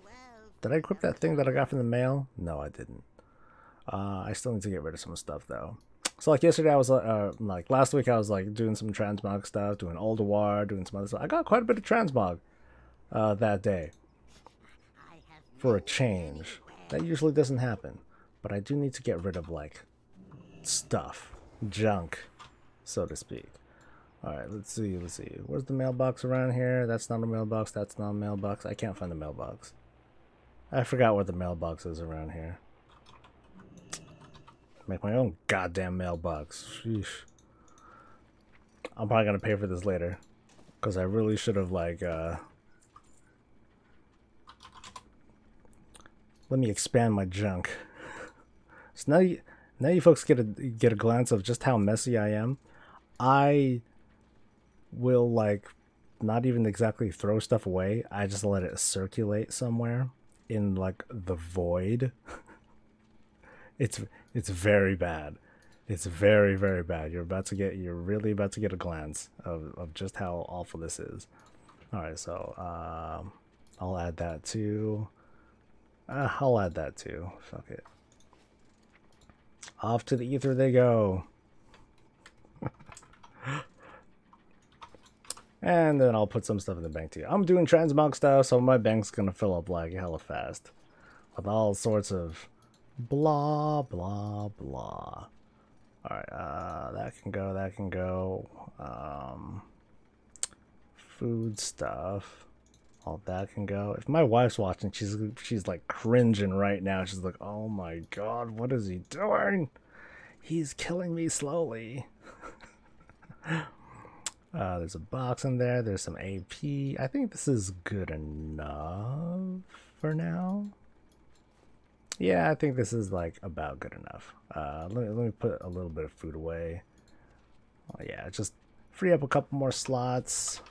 Did I equip that thing that I got from the mail? No, I didn't. I still need to get rid of some stuff, though. So, like, yesterday I was, like, last week I was, like, doing some transmog stuff, doing Older War, doing some other stuff. I got quite a bit of transmog that day. For a change. That usually doesn't happen. But I do need to get rid of, like, stuff. Junk, so to speak. Alright, let's see. Where's the mailbox around here? That's not a mailbox, that's not a mailbox. I can't find the mailbox. I forgot where the mailbox is around here. Make my own goddamn mailbox. Sheesh. I'm probably gonna pay for this later. Because I really should have, like, let me expand my junk. So now you folks get a glance of just how messy I am. I will, like, not even exactly throw stuff away. I just let it circulate somewhere in, like, the void. It's very bad. It's very, very bad. You're really about to get a glance of just how awful this is. Alright, so I'll add that too. I'll add that too. Fuck it. Off to the ether they go. And then I'll put some stuff in the bank too. I'm doing transmog stuff, so my bank's gonna fill up like hella fast. With all sorts of blah, blah, blah. Alright, that can go. Food stuff. All that can go. If my wife's watching, she's like cringing right now. She's like, oh my god, what is he doing? He's killing me slowly. There's a box in there. There's some AP. I think this is good enough for now. Yeah, I think this is like about good enough. Let me put a little bit of food away. Oh, yeah, just free up a couple more slots.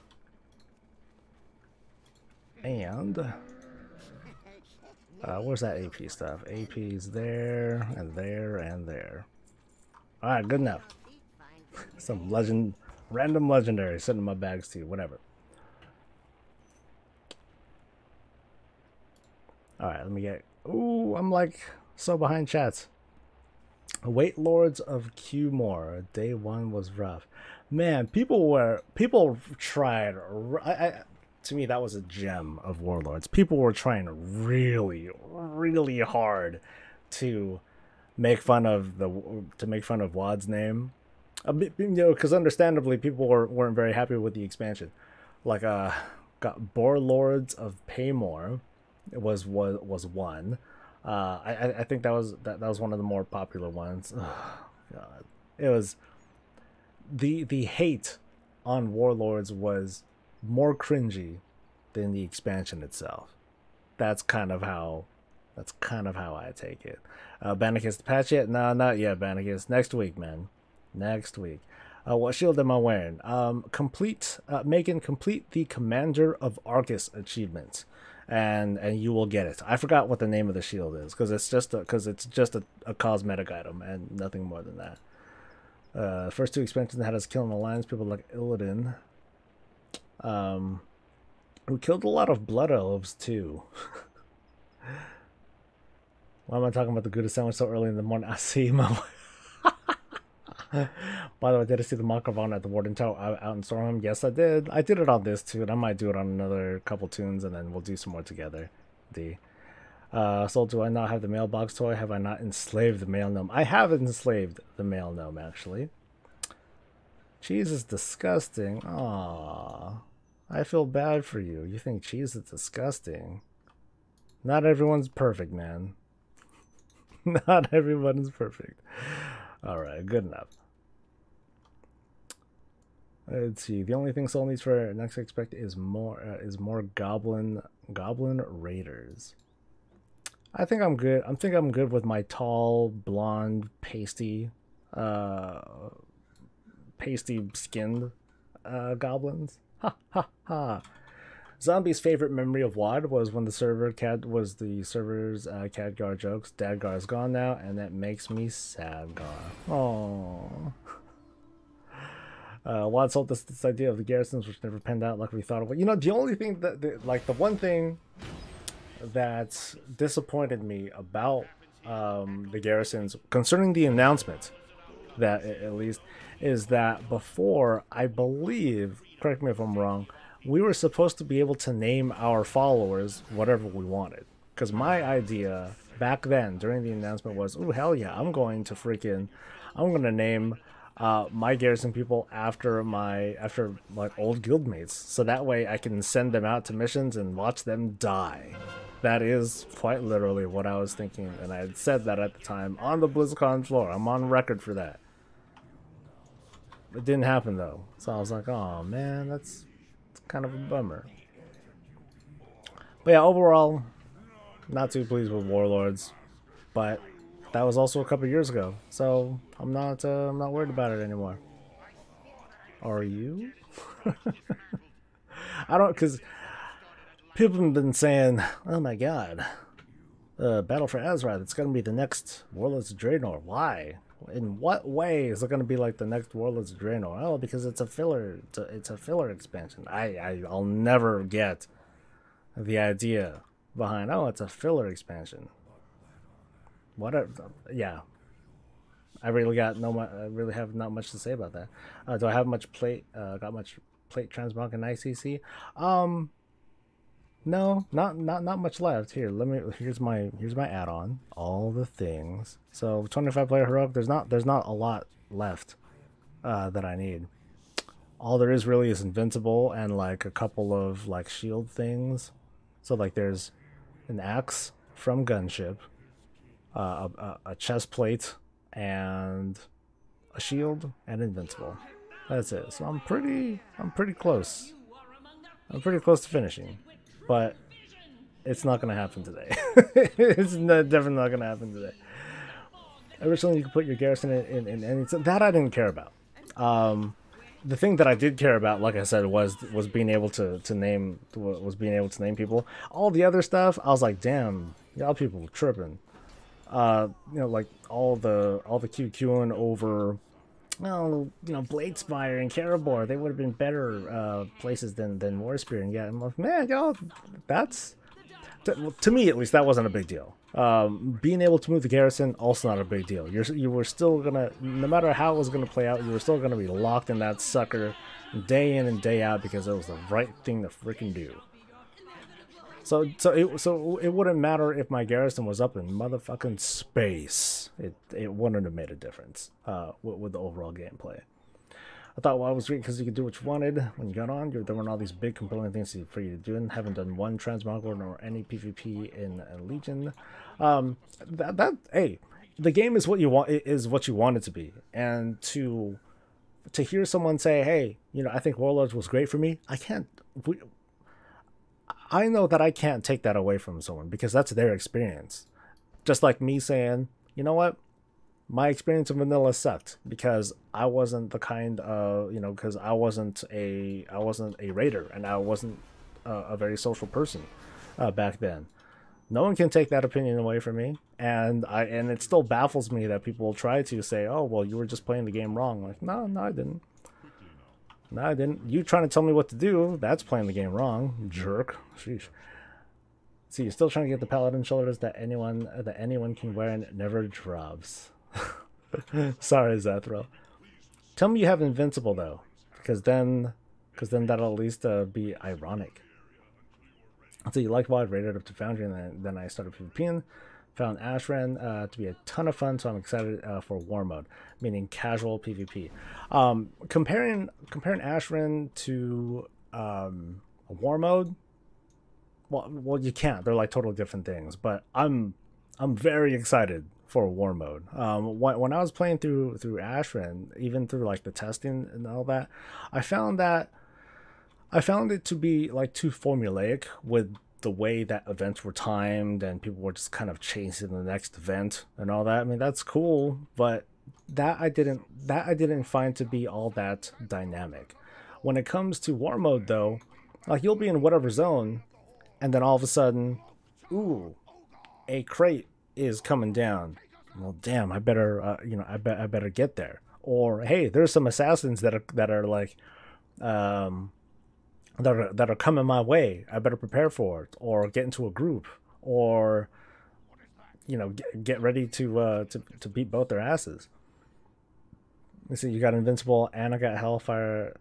And where's that AP stuff? AP's there and there and there. Alright, good enough. Some random legendary sitting in my bags too, whatever. Alright, let me get... Ooh, I'm like so behind chats. Weight Lords of Qmore. Day 1 was rough. Man, people tried... to me, that was a gem of Warlords. People were trying really, really hard to make fun of WoD's name. A bit, you know, because understandably, people weren't very happy with the expansion. Like, got Warlords of Paymore was one. I think that was one of the more popular ones. Oh, God, it was the hate on Warlords was more cringy than the expansion itself. That's kind of how I take it. Bannicus the patch yet? No, not yet, Bannicus. Next week, man. Next week. What shield am I wearing? Megan, complete the Commander of Arcus achievement, and you will get it. I forgot what the name of the shield is because it's just a cosmetic item and nothing more than that. First two expansions had us killing alliance people like Illidan. We killed a lot of blood elves too. Why am I talking about the Gouda sandwich so early in the morning? I see my. By the way, did I see the Makravon at the Warden Tower out in Stormham? Yes, I did. I did it on this too, and I might do it on another couple tunes, and then we'll do some more together. So do I not have the mailbox toy? Have I not enslaved the male gnome? I have enslaved the male gnome, actually. Cheese is disgusting. Aww. I feel bad for you. You think cheese is disgusting. Not everyone's perfect, man. Not everyone is perfect. All right, good enough. Let's see. The only thing Soul needs for next expect is more goblin raiders. I think I'm good. I'm good with my tall, blonde, uh, pasty skinned goblins. Ha ha ha. Zombie's favorite memory of WoD was when the server's Khadgar jokes. Dadgar is gone now, and that makes me sad. Aww. WoD sold us this idea of the garrisons, which never panned out like we thought of. You know, the only thing the one thing that disappointed me about the garrisons concerning the announcement, that at least, is that before, I believe, correct me if I'm wrong, we were supposed to be able to name our followers whatever we wanted. Because my idea back then during the announcement was, oh hell yeah, I'm going to name my garrison people after my old guildmates, so that way I can send them out to missions and watch them die. That is quite literally what I was thinking, and I had said that at the time on the BlizzCon floor. I'm on record for that. It didn't happen though, so I was like, oh man, that's kind of a bummer. But yeah, overall, not too pleased with Warlords, but that was also a couple years ago, so I'm not worried about it anymore. Are you? I don't, because people have been saying, oh my god, Battle for Azeroth, it's going to be the next Warlords of Draenor. Why? In what way is it going to be like the next Warlords of Draenor? Oh, because it's a filler. It's a filler expansion. I'll never get the idea behind, oh, it's a filler expansion. Whatever. Yeah, I really have not much to say about that. Do I have much plate? Got much plate transmog in ICC? No, not much left. Here, here's my add-on. All the things. So 25 player heroic. There's not a lot left that I need. All there is really is invincible and like a couple of like shield things. So like there's an axe from Gunship, a chest plate, and a shield and invincible. That's it. So I'm pretty close. I'm pretty close to finishing. But it's not going to happen today. It's definitely not going to happen today. Originally, you could put your garrison in any... That I didn't care about. The thing that I did care about, like I said, was being able to name people. All the other stuff, I was like, damn, y'all people tripping. You know, like all the QQing over... Well, you know, Bladespire and Karabor, they would have been better places than Warspear. And yeah, I'm like, man, y'all, that's... To me, at least, that wasn't a big deal. Being able to move the garrison, also not a big deal. You were still gonna, no matter how it was gonna play out, you were still gonna be locked in that sucker day in and day out because it was the right thing to freaking do. So it wouldn't matter if my garrison was up in motherfucking space. It wouldn't have made a difference with the overall gameplay. I thought, well, it was great because you could do what you wanted when you got on. There weren't all these big compelling things for you to do, and haven't done one transmog or any PvP in Legion. Hey, the game is what you want. Is what you want it to be, and to hear someone say, hey, you know, I think Warlords was great for me. I know that I can't take that away from someone because that's their experience. Just like me saying, you know what? My experience of vanilla sucked because I wasn't the kind of, you know, because I wasn't a raider and I wasn't a very social person back then. No one can take that opinion away from me, and it still baffles me that people try to say, oh, well, you were just playing the game wrong. Like, no, I didn't. No, I didn't. You trying to tell me what to do, that's playing the game wrong, jerk. Sheesh. See, you're still trying to get the paladin shoulders that anyone can wear and it never drops. Sorry, Zethro. Tell me you have invincible though, because then that'll at least be ironic. So you liked WoD, rated up to Foundry, and then I started PvPing. Found Ashran to be a ton of fun, so I'm excited for War Mode, meaning casual PvP. Comparing Ashran to War Mode, well, you can't. They're like totally different things. But I'm very excited for war mode. When I was playing through Ashran, even through like the testing and all that, I found it to be like too formulaic with the way that events were timed and people were just kind of chasing the next event and all that. I mean, that's cool, but that I didn't find to be all that dynamic. When it comes to war mode though, like you'll be in whatever zone and then all of a sudden, ooh, a crate is coming down. Well, damn, I better I better get there. Or hey, there's some assassins that are like that are coming my way. I better prepare for it, or get into a group, or get ready to beat both their asses. Let's see, you got Invincible, and I got Hellfire,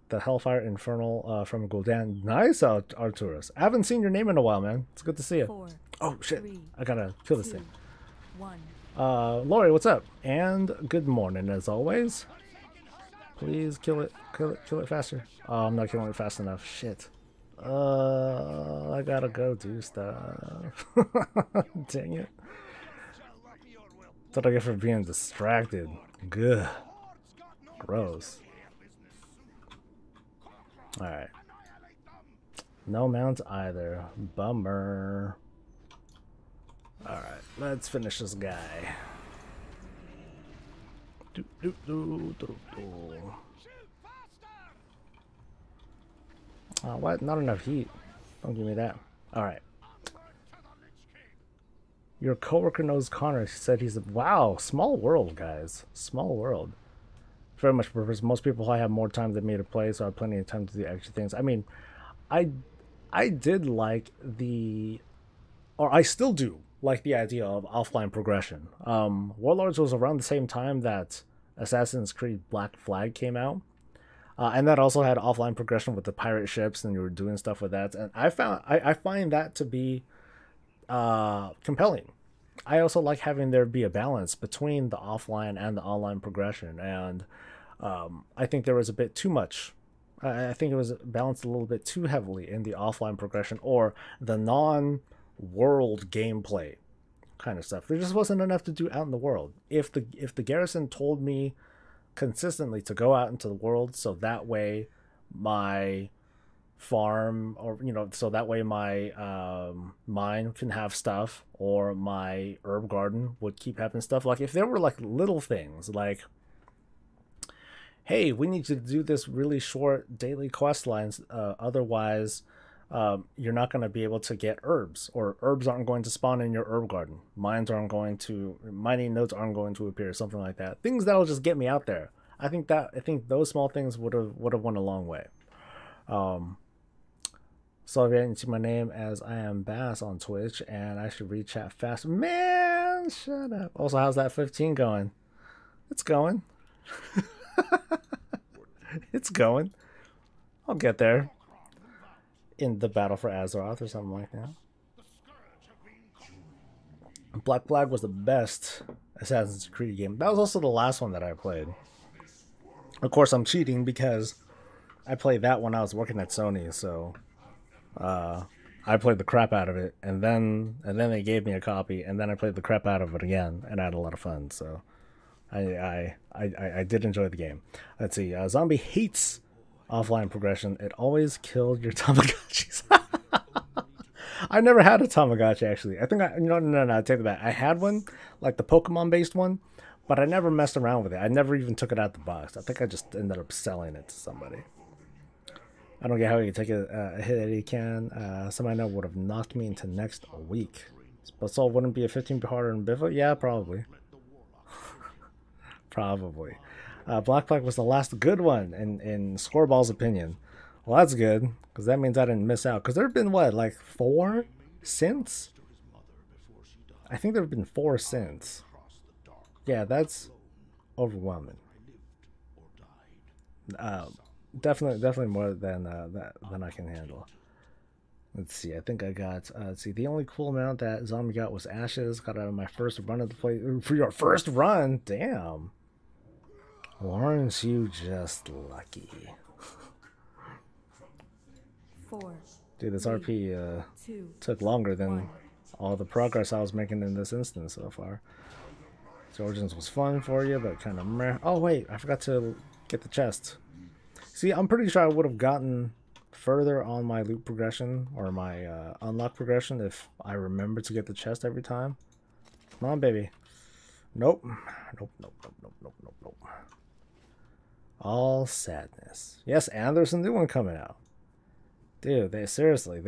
the Hellfire Infernal from Gul'dan. Nice, Arturus. I haven't seen your name in a while, man. It's good to see you.
4,
oh shit,
3,
I gotta kill this
2,
thing.
1.
Lori, what's up? And good morning as always. Please kill it faster. Oh, I'm not killing it fast enough. Shit. I gotta go do stuff. Dang it. That's what I get for being distracted. Good. Gross. Alright. No mounts either. Bummer. Alright, let's finish this guy. What? Not enough heat. Don't give me that. Alright. Your coworker knows Connor. He said he's a... Wow, small world, guys. Small world. Very much purpose. Most people probably have more time than me to play, so I have plenty of time to do extra things. I mean, I did like the... Or I still do like the idea of offline progression. Warlords was around the same time that Assassin's Creed Black Flag came out. And that also had offline progression with the pirate ships, and you were doing stuff with that. And I find that to be compelling. I also like having there be a balance between the offline and the online progression. And I think there was a bit too much. I think it was balanced a little bit too heavily in the offline progression or the non-world gameplay kind of stuff. There just wasn't enough to do out in the world. If the garrison told me consistently to go out into the world, so that way my farm, or so that way my mine can have stuff, or my herb garden would keep having stuff. Like if there were like little things like, hey, we need to do this really short daily quest lines, otherwise you're not going to be able to get herbs, or herbs aren't going to spawn in your herb garden, mining nodes aren't going to appear, something like that. Things that'll just get me out there. I think those small things would have went a long way. So if you didn't see my name, as I am Bass on Twitch, and I should read chat fast. Man, shut up. Also, how's that 15 going? It's going. It's going. I'll get there. In the Battle for Azeroth or something like that. Black Flag was the best Assassin's Creed game. That was also the last one that I played. Of course, I'm cheating because I played that when I was working at Sony, so I played the crap out of it, and then they gave me a copy, and then I played the crap out of it again, and I had a lot of fun. So I did enjoy the game. Let's see. Zombie hates offline progression. It always killed your Tamagotchis. I never had a Tamagotchi, actually. I think no, take that back. I had one, like the Pokemon based one, but I never messed around with it. I never even took it out the box. I think I just ended up selling it to somebody. I don't get how you can take a hit that he can. Somebody I know would have knocked me into next week. But Soul wouldn't be a 15 harder than Biffle? Yeah, probably. Probably. Black Flag was the last good one in Scoreball's opinion. Well, that's good, because that means I didn't miss out. Because there have been, what, like 4 since? I think there have been 4 since. Yeah, that's overwhelming. Definitely more than I can handle. Let's see. I think I got. Let's see. The only cool amount that Zombie got was ashes. Got out of my first run of the play. For your first run, damn. Aren't you just lucky?
4,
Dude, this RP took longer than all the progress I was making in this instance so far. So Origins was fun for you, but kind of meh. Oh wait, I forgot to get the chest. See, I'm pretty sure I would have gotten further on my loot progression or my unlock progression if I remembered to get the chest every time. Come on, baby. Nope. Nope, nope, nope, nope, nope, nope, nope. All sadness. Yes, and there's a new one coming out. Dude, they seriously,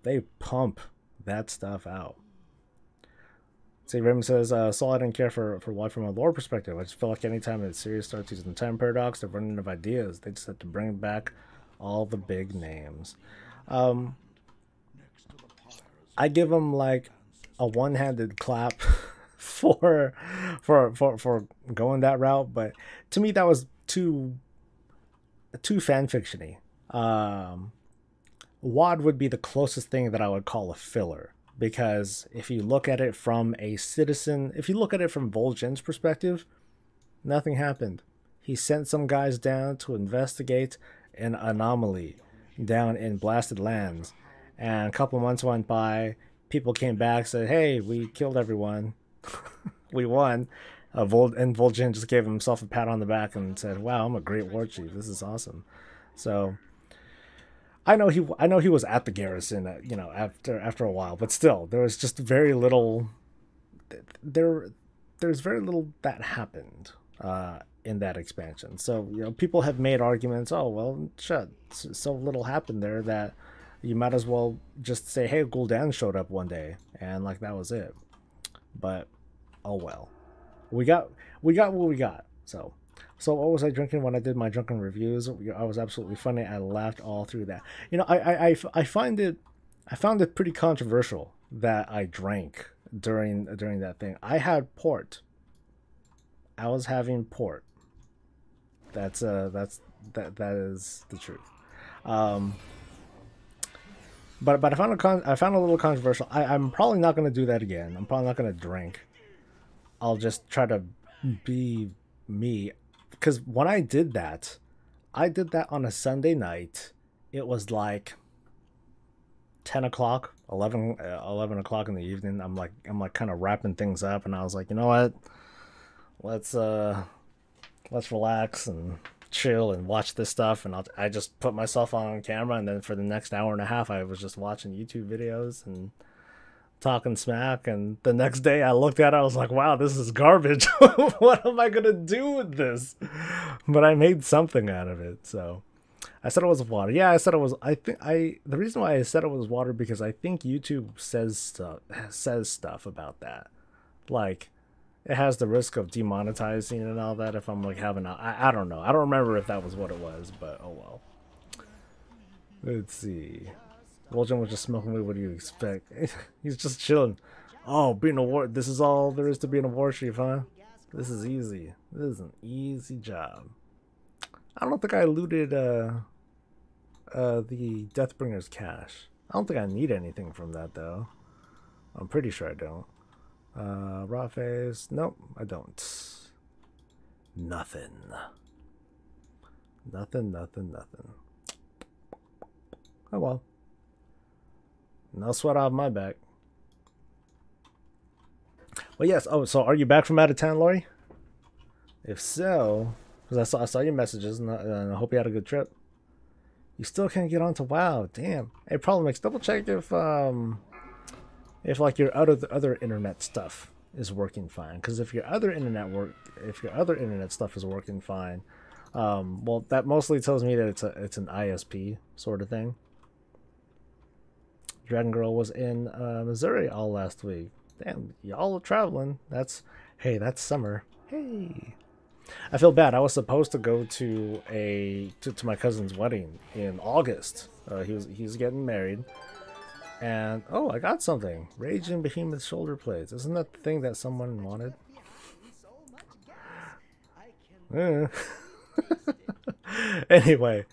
they pump that stuff out. See, Raymond says, Saul, I didn't care for why from a lore perspective. I just feel like anytime the series starts using the time paradox, they're running out of ideas. They just have to bring back all the big names. I give them like a one-handed clap for going that route, but to me that was too fanfiction-y. WoD would be the closest thing that I would call a filler. Because if you look at it from a citizen, if you look at it from Vol'jin's perspective, nothing happened. He sent some guys down to investigate an anomaly down in Blasted Lands. And a couple months went by, people came back, said, hey, we killed everyone. We won. And Vol'jin just gave himself a pat on the back and said, wow, I'm a great war chief. This is awesome. So I know he was at the garrison, you know, after a while, but still, there was just very little. There's very little that happened in that expansion. So you know, people have made arguments. Oh well, shit, so little happened there that you might as well just say, hey, Gul'dan showed up one day, and like that was it. But oh well, we got what we got. So what was I drinking when I did my drunken reviews? I was absolutely funny. I laughed all through that. You know, I found it pretty controversial that I drank during that thing. I had port. I was having port. That is the truth. But I found a little controversial. I'm probably not going to do that again. I'm probably not going to drink. I'll just try to be me. Because when I did that on a Sunday night. It was like 10 o'clock, 11 o'clock in the evening. I'm like kind of wrapping things up, and I was like, you know what? Let's relax and chill and watch this stuff. And I just put myself on camera, and then for the next hour and a half, I was just watching YouTube videos and talking smack. And the next day I looked at it, I was like, wow, this is garbage. What am I gonna do with this? But I made something out of it. So I said it was water. Yeah, I said it was. The reason why I said it was water, because I think YouTube says stuff about that, like it has the risk of demonetizing and all that if I'm like having I don't know. I don't remember if that was what it was, but oh well. Let's see. Vol'jin was just smoking weed. What do you expect? He's just chilling. Oh, being a war. This is all there is to being a war chief, huh? This is easy. This is an easy job. I don't think I looted the Deathbringer's cache. I don't think I need anything from that though. I'm pretty sure I don't. Raw face. Nope, I don't. Nothing. Nothing. Oh well. No sweat off my back. Well, yes. Oh, so are you back from out of town, Lori? If so, because I saw your messages, and I hope you had a good trip. You still can't get onto WoW. Damn. Hey, Problem X, double check if like your other internet stuff is working fine. Because if your other internet stuff is working fine, well, that mostly tells me that it's an ISP sort of thing. Dragon Girl was in Missouri all last week. Damn, y'all are traveling. That's summer. Hey, I feel bad. I was supposed to go to my cousin's wedding in August. He's getting married, and oh, I got something. Raging Behemoth shoulder plates. Isn't that the thing that someone wanted? Anyway,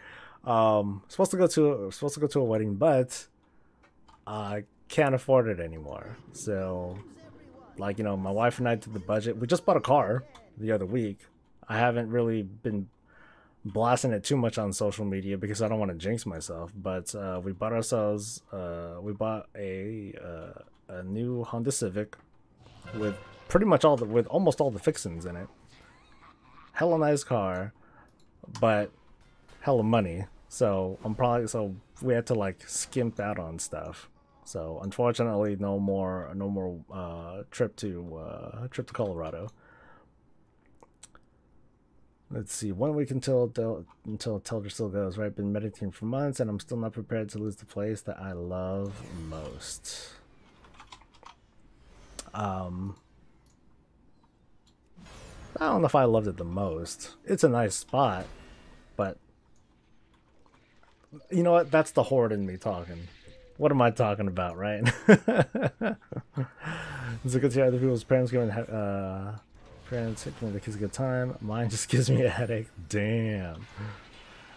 supposed to go to a wedding, but I can't afford it anymore. So, like, you know, my wife and I did the budget. We just bought a car the other week. I haven't really been blasting it too much on social media because I don't want to jinx myself. But we bought ourselves a new Honda Civic with pretty much almost all the fixings in it. Hella nice car, but hella money. So we had to like skimp out on stuff. So unfortunately, no more trip to Colorado. Let's see, 1 week until Telger still goes, right? Been meditating for months and I'm still not prepared to lose the place that I love most. I don't know if I loved it the most. It's a nice spot, but you know what? That's the horde in me talking. What am I talking about, right? It's a good to hear other people's parents giving parents giving the kids a good time. Mine just gives me a headache. Damn.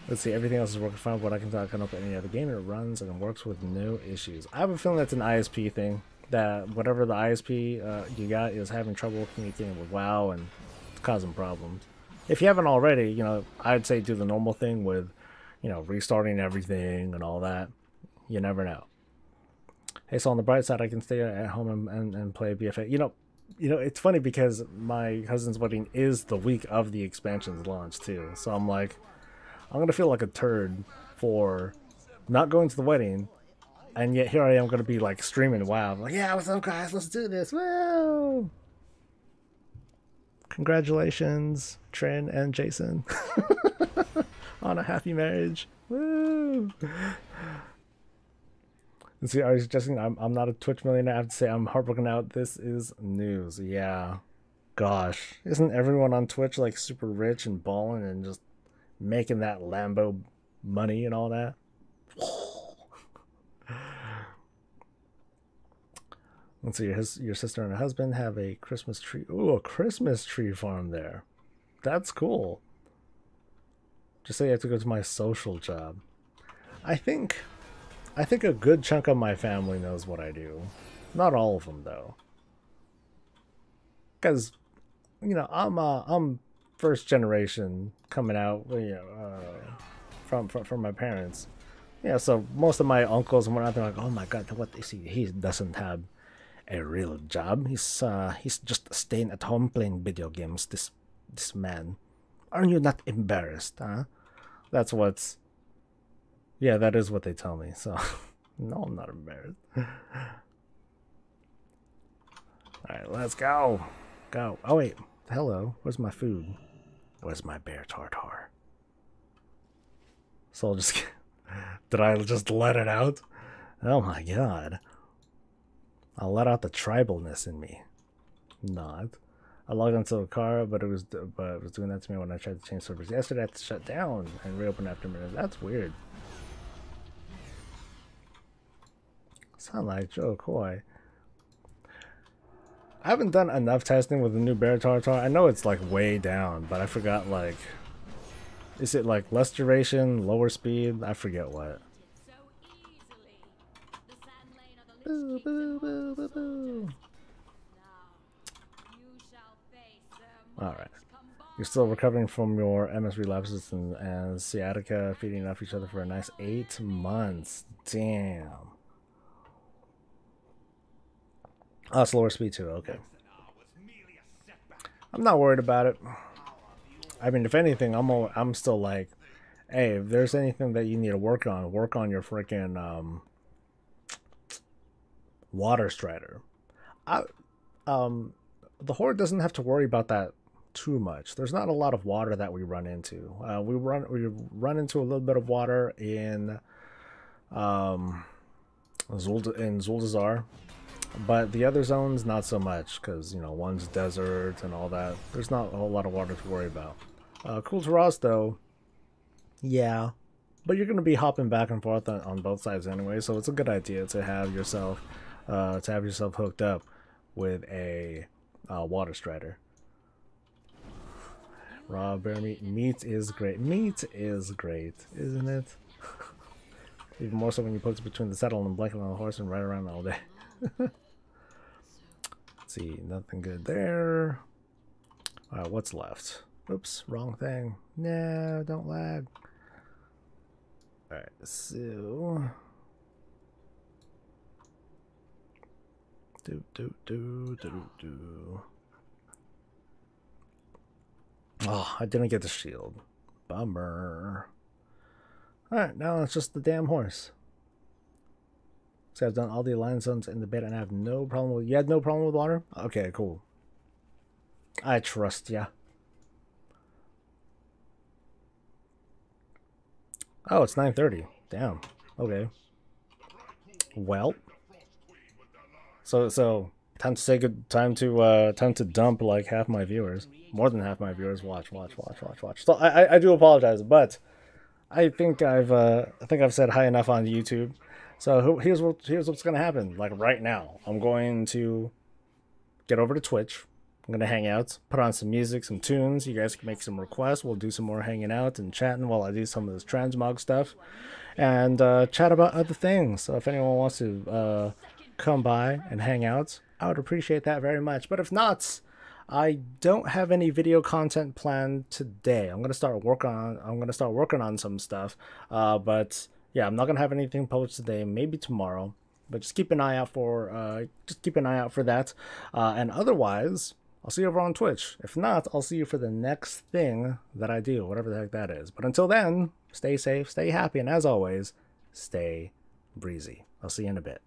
Let's see, everything else is working fine, but I can talk up any other game. It runs and works with no issues. I have a feeling that's an ISP thing. That whatever the ISP you got is having trouble communicating with WoW and causing problems. If you haven't already, you know, I'd say do the normal thing with, you know, restarting everything and all that. You never know. Hey, so on the bright side, I can stay at home and play BFA. You know, it's funny because my cousin's wedding is the week of the expansion's launch too. So I'm like, I'm gonna feel like a turd for not going to the wedding, and yet here I am gonna be like streaming WoW. I'm like, yeah, what's up, guys? Let's do this. Woo! Congratulations, Trin and Jason, on a happy marriage. Woo! And see, I was suggesting I'm not a Twitch millionaire. I have to say I'm heartbroken out. This is news. Yeah. Gosh. Isn't everyone on Twitch like super rich and balling and just making that Lambo money and all that? Let's see, your sister and her husband have a Christmas tree. Ooh, a Christmas tree farm there. That's cool. Just say I have to go to my social job. I think a good chunk of my family knows what I do. Not all of them though. Because, you know, I'm first generation coming out, you know, from my parents. Yeah, so most of my uncles and whatnot, they're like, oh my god, what is he? He doesn't have a real job. He's just staying at home playing video games. This man. Aren't you not embarrassed, huh? That's what's. Yeah, that is what they tell me. So, no, I'm not embarrassed. All right, let's go. Go. Oh wait, hello. Where's my food? Where's my bear tartar? So I'll just. Did I just let it out? Oh my god. I'll let out the tribalness in me. Not. I logged into a car, but it was doing that to me when I tried to change servers yesterday. I had to shut down and reopen after a minute. That's weird. Sound like Joe Coy. I haven't done enough testing with the new Bear Tartar. I know it's like way down, but I forgot like. Is it like less duration, lower speed? I forget what. Boo, boo, boo, boo, boo. Alright. You're still recovering from your MS relapses and sciatica, feeding off each other for a nice 8 months. Damn. Oh, slower speed too, okay. I'm not worried about it. I mean, if anything, I'm still like, hey, if there's anything that you need to work on your freaking water strider. The horde doesn't have to worry about that too much. There's not a lot of water that we run into. We run into a little bit of water in Zuldazar, but the other zones not so much because, you know, one's desert and all that. There's not a whole lot of water to worry about. Cool Taras though, yeah, but you're gonna be hopping back and forth on both sides anyway, so it's a good idea to have yourself hooked up with a water strider. Raw bear meat is great. Meat is great, isn't it? Even more so when you put it between the saddle and the blanket on the horse and ride around all day. Let's see, nothing good there. What's left? Oops, wrong thing. No, don't lag. Alright, so... Do. Oh, I didn't get the shield. Bummer. Alright, now it's just the damn horse. So I've done all the alliance zones in the beta and I have no problem with... You had no problem with water? Okay, cool. I trust ya. Oh, it's 9:30. Damn. Okay. Well. So time to say good. Time to dump like half my viewers, more than half my viewers. Watch. So I do apologize, but I think I've said hi enough on YouTube. So here's what's gonna happen. Like right now, I'm going to get over to Twitch. I'm gonna hang out, put on some music, some tunes. You guys can make some requests. We'll do some more hanging out and chatting while I do some of this transmog stuff, and chat about other things. So if anyone wants to come by and hang out, I would appreciate that very much. But if not, I don't have any video content planned today. I'm gonna start working on some stuff. But yeah, I'm not gonna have anything published today. Maybe tomorrow. But just keep an eye out for that. And otherwise, I'll see you over on Twitch. If not, I'll see you for the next thing that I do, whatever the heck that is. But until then, stay safe, stay happy, and as always, stay breezy. I'll see you in a bit.